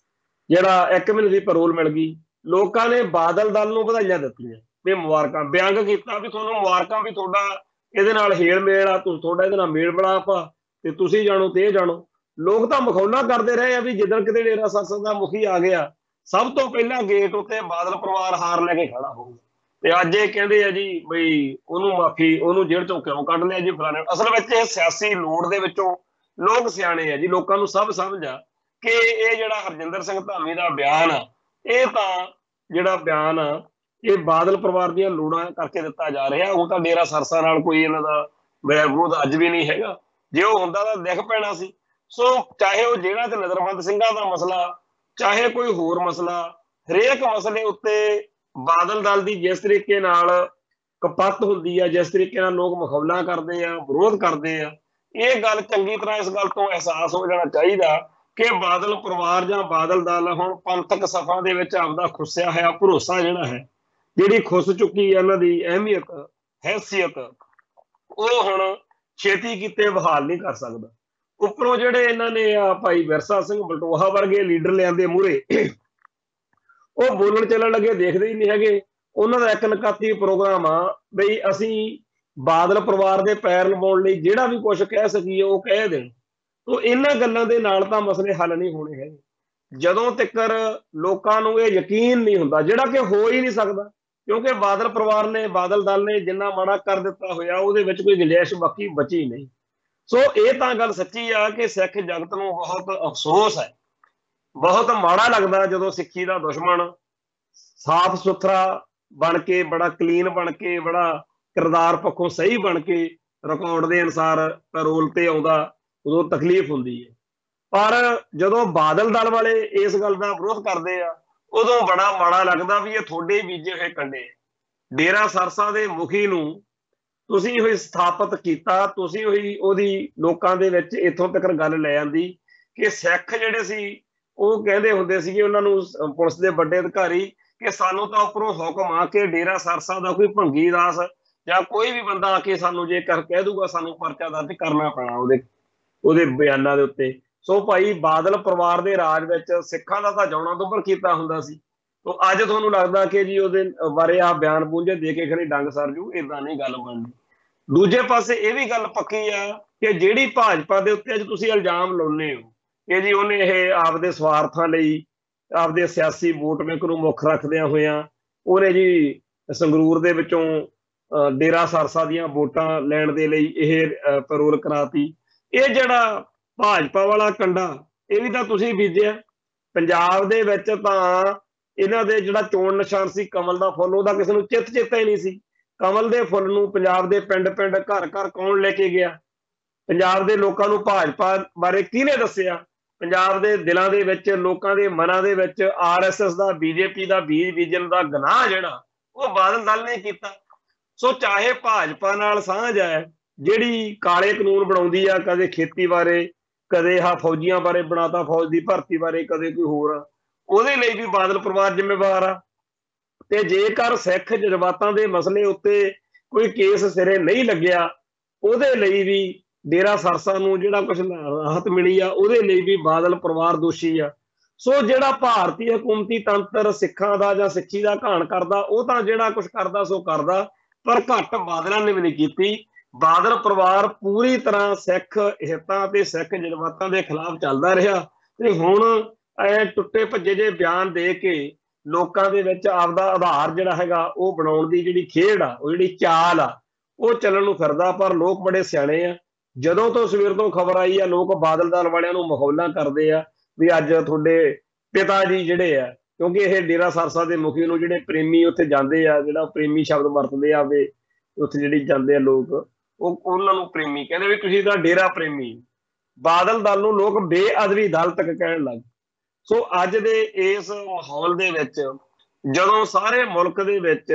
ਜਿਹੜਾ 1 ਮਹੀਨੇ ਦੀ ਪੈਰੋਲ ਮਿਲ ਗਈ, ਲੋਕਾਂ ਨੇ ਬਾਦਲ ਦਲ ਨੂੰ ਵਧਾਈਆਂ ਦਿੱਤੀਆਂ ਵੀ ਮੁਬਾਰਕਾਂ, ਬਿਅੰਗ ਕੀਤਾ ਵੀ ਤੁਹਾਨੂੰ ਮੁਬਾਰਕਾਂ ਵੀ ਤੁਹਾਡਾ ਇਹਦੇ ਨਾਲ ਹੇਲ ਮੇਲ ਆ, ਤੁਹਾਡਾ ਇਹਦੇ ਨਾਲ ਮੇਲ ਬਣਾ ਪਾ ਤੇ ਤੁਸੀਂ ਜਾਣੋ ਤੇ ਇਹ ਜਾਣੋ। ਲੋਕ ਤਾਂ ਮਖੌਲਾ ਕਰਦੇ ਰਹੇ ਆ ਵੀ ਜਿੱਦਣ ਕਿਤੇ ਡੇਰਾ ਸਰਸਾ ਦਾ ਮੁਖੀ ਆ ਗਿਆ ਸਭ ਤੋਂ ਪਹਿਲਾਂ ਗੇਟ ਉੱਤੇ ਬਾਦਲ ਪਰਿਵਾਰ ਹਾਰ ਲੈ ਕੇ ਖੜਾ ਹੋਊ ਤੇ ਅੱਜ ਇਹ ਕਹਿੰਦੇ ਆ ਜੀ ਬਈ ਉਹਨੂੰ ਮਾਫੀ, ਉਹਨੂੰ ਜੇਲ੍ਹ ਚੋਂ ਕਿਉਂ ਕੱਢ ਲਿਆ ਜੀ ਫਲਾਣੇ। ਅਸਲ ਵਿੱਚ ਇਹ ਸਿਆਸੀ ਲੋੜ ਦੇ ਵਿੱਚੋਂ ਲੋਕ ਸਿਆਣੇ ਆ ਜੀ, ਲੋਕਾਂ ਨੂੰ ਸਭ ਸਮਝ ਆ ਕਿ ਇਹ ਜਿਹੜਾ ਹਰਜਿੰਦਰ ਸਿੰਘ ਧਾਮੀ ਦਾ ਬਿਆਨ ਆ ਇਹ ਤਾਂ ਜਿਹੜਾ ਬਿਆਨ ਆ ਇਹ ਬਾਦਲ ਪਰਿਵਾਰ ਦੀਆਂ ਲੋੜਾਂ ਕਰਕੇ ਦਿੱਤਾ ਜਾ ਰਿਹਾ। ਉਹ ਤਾਂ ਡੇਰਾ ਸਰਸਾ ਨਾਲ ਕੋਈ ਇਹਨਾਂ ਦਾ ਵੈਰ ਵਿਰੋਧ ਅੱਜ ਵੀ ਨਹੀਂ ਹੈਗਾ, ਜੇ ਉਹ ਹੁੰਦਾ ਤਾਂ ਦਿਖ ਪੈਣਾ ਸੀ। ਸੋ ਚਾਹੇ ਉਹ ਜਿਹੜਾ ਤੇ ਨਜ਼ਰਬੰਦ ਸਿੰਘਾਂ ਦਾ ਮਸਲਾ, ਚਾਹੇ ਕੋਈ ਹੋਰ ਮਸਲਾ, ਹਰੇਕ ਮਸਲੇ ਉੱਤੇ ਬਾਦਲ ਦਲ ਦੀ ਜਿਸ ਤਰੀਕੇ ਨਾਲ ਕਪੱਤ ਹੁੰਦੀ ਆ, ਜਿਸ ਤਰੀਕੇ ਨਾਲ ਲੋਕ ਮਖੌਲਾ ਕਰਦੇ ਆ, ਵਿਰੋਧ ਕਰਦੇ ਆ, ਇਹ ਗੱਲ ਚੰਗੀ ਤਰ੍ਹਾਂ ਇਸ ਗੱਲ ਤੋਂ ਅਹਿਸਾਸ ਹੋ ਜਾਣਾ ਚਾਹੀਦਾ ਕਿ ਬਾਦਲ ਪਰਿਵਾਰ ਜਾਂ ਬਾਦਲ ਦਲ ਹੁਣ ਪੰਥਕ ਸਫਾ ਦੇ ਵਿੱਚ ਆਪਦਾ ਖੁੱਸਿਆ ਹੋਇਆ ਭਰੋਸਾ ਜਿਹੜਾ ਹੈ, ਜਿਹੜੀ ਖੁੱਸ ਚੁੱਕੀ ਹੈ ਇਹਨਾਂ ਦੀ ਅਹਿਮੀਅਤ ਹੈਸੀਅਤ, ਉਹ ਹੁਣ ਛੇਤੀ ਕਿਤੇ ਬਹਾਲ ਨਹੀਂ ਕਰ ਸਕਦਾ। ਉੱਪਰੋਂ ਜਿਹੜੇ ਇਹਨਾਂ ਨੇ ਭਾਈ ਵਿਰਸਾ ਸਿੰਘ ਬਲਟੋਹਾ ਵਰਗੇ ਲੀਡਰ ਲਿਆਂਦੇ ਮੂਹਰੇ, ਉਹ ਬੋਲਣ ਚੱਲਣ ਲੱਗੇ ਦੇਖਦੇ ਹੀ ਨਹੀਂ ਹੈਗੇ। ਉਹਨਾਂ ਦਾ ਇੱਕ ਨਕਾਤੀ ਪ੍ਰੋਗਰਾਮ ਆ ਬਈ ਅਸੀਂ ਬਾਦਲ ਪਰਿਵਾਰ ਦੇ ਪੈਰ ਲਵਾਉਣ ਲਈ ਜਿਹੜਾ ਵੀ ਕੁਝ ਕਹਿ ਸਕੀਏ ਉਹ ਕਹਿ ਦੇਣ। ਤੋ ਇਹਨਾਂ ਗੱਲਾਂ ਦੇ ਨਾਲ ਤਾਂ ਮਸਲੇ ਹੱਲ ਨਹੀਂ ਹੋਣੇ ਹੈਗੇ ਜਦੋਂ ਤੱਕ ਲੋਕਾਂ ਨੂੰ ਇਹ ਯਕੀਨ ਨਹੀਂ ਹੁੰਦਾ, ਜਿਹੜਾ ਕਿ ਹੋ ਹੀ ਨਹੀਂ ਸਕਦਾ ਕਿਉਂਕਿ ਬਾਦਲ ਪਰਿਵਾਰ ਨੇ, ਬਾਦਲ ਦਲ ਨੇ ਜਿੰਨਾ ਮਾੜਾ ਕਰ ਦਿੱਤਾ ਹੋਇਆ ਉਹਦੇ ਵਿੱਚ ਕੋਈ ਗੁੰਜਾਇਸ਼ ਬਾਕੀ ਬਚੀ ਨਹੀਂ। ਸੋ ਇਹ ਤਾਂ ਗੱਲ ਸੱਚੀ ਆ ਕਿ ਸਿੱਖ ਜਗਤ ਨੂੰ ਬਹੁਤ ਅਫਸੋਸ ਹੈ, ਬਹੁਤ ਮਾੜਾ ਲੱਗਦਾ ਜਦੋਂ ਸਿੱਖੀ ਦਾ ਦੁਸ਼ਮਣ ਸਾਫ਼ ਸੁਥਰਾ ਬਣ ਕੇ, ਬੜਾ ਕਲੀਨ ਬਣ ਕੇ, ਬੜਾ ਕਿਰਦਾਰ ਪੱਖੋਂ ਸਹੀ ਬਣ ਕੇ ਰਿਕਾਰਡ ਦੇ ਅਨੁਸਾਰ ਪੈਰੋਲ ਤੇ ਆਉਂਦਾ, ਉਦੋਂ ਤਕਲੀਫ ਹੁੰਦੀ ਹੈ। ਪਰ ਜਦੋਂ ਬਾਦਲ ਦਲ ਵਾਲੇ ਇਸ ਗੱਲ ਦਾ ਵਿਰੋਧ ਕਰਦੇ ਆ ਉਦੋਂ ਬੜਾ ਮਾੜਾ ਲੱਗਦਾ ਵੀ ਇਹ ਤੁਹਾਡੇ ਬੀਜੇ ਹੋਏ ਕੰਡੇ। ਡੇਰਾ ਸਰਸਾ ਦੇ ਮੁਖੀ ਨੂੰ ਤੁਸੀਂ ਹੋਈ ਸਥਾਪਿਤ ਕੀਤਾ, ਤੁਸੀਂ ਹੋਈ ਉਹਦੀ ਲੋਕਾਂ ਦੇ ਵਿੱਚ ਇੱਥੋਂ ਤੱਕ ਗੱਲ ਲੈ ਆਂਦੀ ਕਿ ਸਿੱਖ ਜਿਹੜੇ ਸੀ ਉਹ ਕਹਿੰਦੇ ਹੁੰਦੇ ਸੀਗੇ ਉਹਨਾਂ ਨੂੰ, ਪੁਲਿਸ ਦੇ ਵੱਡੇ ਅਧਿਕਾਰੀ, ਕਿ ਸਾਨੂੰ ਤਾਂ ਉੱਪਰੋਂ ਹੁਕਮ ਆ ਕੇ ਡੇਰਾ ਸਰਸਾ ਦਾ ਕੋਈ ਭੰਗੀ ਦਾਸ ਜਾਂ ਕੋਈ ਵੀ ਬੰਦਾ ਆ ਕੇ ਸਾਨੂੰ ਜੇ ਕਹਿ ਦੂਗਾ ਸਾਨੂੰ ਪਰਚਾ ਦਰਜ ਕਰਨਾ ਪੈਣਾ ਉਹਦੇ ਬਿਆਨਾਂ ਦੇ ਉੱਤੇ। ਸੋ ਭਾਈ ਬਾਦਲ ਪਰਿਵਾਰ ਦੇ ਰਾਜ ਵਿੱਚ ਸਿੱਖਾਂ ਦਾ ਤਾਂ ਜਾਉਣਾ ਦੁੱਭਰ ਕੀਤਾ ਹੁੰਦਾ ਸੀ। ਤੋ ਅੱਜ ਤੁਹਾਨੂੰ ਲੱਗਦਾ ਕਿ ਜੀ ਉਹਦੇ ਬਾਰੇ ਆ ਬਿਆਨ ਬੂੰਝੇ ਦੇ ਕੇ ਖੜੀ ਡੰਗ ਸਰ ਜੂ, ਏਦਾਂ ਨਹੀਂ ਗੱਲ ਬਣਦੀ। ਦੂਜੇ ਪਾਸੇ ਇਹ ਵੀ ਗੱਲ ਪੱਕੀ ਆ ਕਿ ਜਿਹੜੀ ਭਾਜਪਾ ਦੇ ਉੱਤੇ ਅੱਜ ਤੁਸੀਂ ਇਲਜ਼ਾਮ ਲਾਉਂਦੇ ਹੋ ਕਿ ਜੀ ਉਹਨੇ ਇਹ ਆਪਦੇ ਸਵਾਰਥਾਂ ਲਈ, ਆਪਦੇ ਸਿਆਸੀ ਵੋਟ ਬੈਂਕ ਨੂੰ ਮੁੱਖ ਰੱਖਦਿਆਂ ਹੋਇਆਂ ਉਹਨੇ ਜੀ ਸੰਗਰੂਰ ਦੇ ਵਿੱਚੋਂ ਡੇਰਾ ਸਰਸਾ ਦੀਆਂ ਵੋਟਾਂ ਲੈਣ ਦੇ ਲਈ ਇਹ ਪੈਰੋਲ ਕਰਾਤੀ, ਇਹ ਜਿਹੜਾ ਭਾਜਪਾ ਵਾਲਾ ਕੰਡਾ ਇਹ ਵੀ ਤਾਂ ਤੁਸੀਂ ਬੀਜਿਆ। ਪੰਜਾਬ ਦੇ ਵਿੱਚ ਤਾਂ ਇਹਨਾਂ ਦੇ ਜਿਹੜਾ ਚੋਣ ਨਿਸ਼ਾਨ ਸੀ ਕਮਲ ਦਾ ਫੁੱਲ, ਉਹਦਾ ਕਿਸੇ ਨੂੰ ਚੇਤਾ ਹੀ ਨਹੀਂ ਸੀ। ਕਮਲ ਦੇ ਫੁੱਲ ਨੂੰ ਪੰਜਾਬ ਦੇ ਪਿੰਡ ਪਿੰਡ ਘਰ ਘਰ ਕੌਣ ਲੈ ਕੇ ਗਿਆ? ਪੰਜਾਬ ਦੇ ਲੋਕਾਂ ਨੂੰ ਭਾਜਪਾ ਬਾਰੇ ਕਿਹਨੇ ਦੱਸਿਆ? ਪੰਜਾਬ ਦੇ ਦਿਲਾਂ ਦੇ ਵਿੱਚ, ਲੋਕਾਂ ਦੇ ਮਨਾਂ ਦੇ ਵਿੱਚ ਆਰਐਸਐਸ ਦਾ, ਬੀਜੇਪੀ ਦਾ ਬੀਜ ਬੀਜਣ ਦਾ ਗੁਨਾਹ ਜਿਹੜਾ ਉਹ ਬਾਦਲ ਦਲ ਨੇ ਕੀਤਾ। ਸੋ ਚਾਹੇ ਭਾਜਪਾ ਨਾਲ ਸਾਂਝ ਹੈ ਜਿਹੜੀ ਕਾਲੇ ਕਾਨੂੰਨ ਬਣਾਉਂਦੀ ਆ, ਕਦੇ ਖੇਤੀ ਬਾਰੇ, ਕਦੇ ਫੌਜੀਆਂ ਬਾਰੇ ਬਣਾਤਾ, ਫੌਜ ਦੀ ਭਰਤੀ ਬਾਰੇ, ਕਦੇ ਕੋਈ ਹੋਰ, ਉਹਦੇ ਲਈ ਵੀ ਬਾਦਲ ਪਰਿਵਾਰ ਜ਼ਿੰਮੇਵਾਰ ਆ। ਤੇ ਜੇਕਰ ਸਿੱਖ ਜਜ਼ਬਾਤਾਂ ਦੇ ਮਸਲੇ ਉੱਤੇ ਕੋਈ ਕੇਸ ਸਿਰੇ ਨਹੀਂ ਲੱਗਿਆ, ਉਹਦੇ ਲਈ ਵੀ ਡੇਰਾ ਸਰਸਾ ਨੂੰ ਜਿਹੜਾ ਕੁਝ ਰਾਹਤ ਮਿਲੀ ਆ, ਉਹਦੇ ਲਈ ਵੀ ਬਾਦਲ ਪਰਿਵਾਰ ਦੋਸ਼ੀ ਆ। ਸੋ ਜਿਹੜਾ ਭਾਰਤੀ ਹਕੂਮਤੀ ਤੰਤਰ ਸਿੱਖਾਂ ਦਾ ਜਾਂ ਸਿੱਖੀ ਦਾ ਘਾਣ ਕਰਦਾ, ਉਹ ਤਾਂ ਜਿਹੜਾ ਕੁਝ ਕਰਦਾ ਸੋ ਕਰਦਾ, ਪਰ ਘੱਟ ਬਾਦਲਾਂ ਨੇ ਵੀ ਨਹੀਂ ਕੀਤੀ। ਬਾਦਲ ਪਰਿਵਾਰ ਪੂਰੀ ਤਰ੍ਹਾਂ ਸਿੱਖ ਹਿੱਤਾਂ ਤੇ ਸਿੱਖ ਜਜ਼ਬਾਤਾਂ ਦੇ ਖਿਲਾਫ ਚੱਲਦਾ ਰਿਹਾ ਤੇ ਹੁਣ ਇਹ ਟੁੱਟੇ ਭੱਜੇ ਜਿਹੇ ਬਿਆਨ ਦੇ ਕੇ ਲੋਕਾਂ ਦੇ ਵਿੱਚ ਆਪਦਾ ਆਧਾਰ ਜਿਹੜਾ ਹੈਗਾ ਉਹ ਬਣਾਉਣ ਦੀ ਜਿਹੜੀ ਖੇਡ ਆ, ਉਹ ਜਿਹੜੀ ਚਾਲ ਆ, ਉਹ ਚੱਲਣ ਨੂੰ ਫਿਰਦਾ। ਪਰ ਲੋਕ ਬੜੇ ਸਿਆਣੇ ਆ, ਜਦੋਂ ਤੋਂ ਸਵੇਰ ਤੋਂ ਖਬਰ ਆਈ ਆ ਲੋਕ ਬਾਦਲ ਦਲ ਵਾਲਿਆਂ ਨੂੰ ਮਖੌਲਾਂ ਕਰਦੇ ਆ ਵੀ ਅੱਜ ਤੁਹਾਡੇ ਪਿਤਾ ਜੀ ਜਿਹੜੇ ਆ, ਕਿਉਂਕਿ ਇਹ ਡੇਰਾ ਸਰਸਾ ਦੇ ਮੁਖੀ ਨੂੰ ਜਿਹੜੇ ਪ੍ਰੇਮੀ ਉੱਥੇ ਜਾਂਦੇ ਆ, ਜਿਹੜਾ ਪ੍ਰੇਮੀ ਸ਼ਬਦ ਵਰਤਦੇ ਆ ਵੇ ਉੱਥੇ ਜਿਹੜੀ ਜਾਂਦੇ ਆ ਲੋਕ, ਉਹ ਉਹਨਾਂ ਨੂੰ ਪ੍ਰੇਮੀ ਕਹਿੰਦੇ ਵੀ ਤੁਸੀਂ ਤਾਂ ਡੇਰਾ ਪ੍ਰੇਮੀ। ਬਾਦਲ ਦਲ ਨੂੰ ਲੋਕ ਬੇਅਦਬੀ ਦਲ ਤੱਕ ਕਹਿਣ ਲੱਗ। ਸੋ ਅੱਜ ਦੇ ਇਸ ਮਾਹੌਲ ਦੇ ਵਿੱਚ ਜਦੋਂ ਸਾਰੇ ਮੁਲਕ ਦੇ ਵਿੱਚ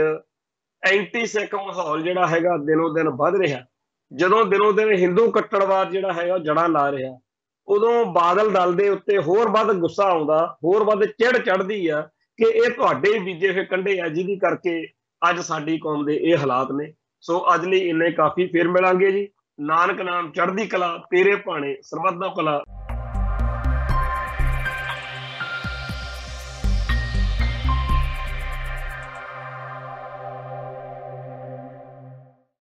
ਐਂਟੀ ਸਿੱਖ ਮਾਹੌਲ ਜਿਹੜਾ ਹੈਗਾ ਦਿਨੋਂ ਦਿਨ ਵੱਧ ਰਿਹਾ, ਜਦੋਂ ਦਿਨੋਂ ਦਿਨ ਹਿੰਦੂ ਕੱਟੜਵਾਦ ਜਿਹੜਾ ਹੈਗਾ ਜੜਾਂ ਲਾ ਰਿਹਾ, ਉਦੋਂ ਬਾਦਲ ਦਲ ਦੇ ਉੱਤੇ ਹੋਰ ਵੱਧ ਗੁੱਸਾ ਆਉਂਦਾ, ਹੋਰ ਵੱਧ ਚਿੜ ਚੜ੍ਹਦੀ ਆ ਕਿ ਇਹ ਤੁਹਾਡੇ ਬੀਜੇ ਹੋਏ ਕੰਢੇ ਆ ਜਿਹਦੀ ਕਰਕੇ ਅੱਜ ਸਾਡੀ ਕੌਮ ਦੇ ਇਹ ਹਾਲਾਤ ਨੇ। ਸੋ ਅੱਜ ਲਈ ਇੰਨੇ ਕਾਫੀ, ਫਿਰ ਮਿਲਾਂਗੇ ਜੀ। ਨਾਨਕ ਨਾਮ ਚੜ੍ਹਦੀ ਕਲਾ, ਤੇਰੇ ਭਾਣੇ ਸਰਬੱਤ ਦਾ ਭਲਾ।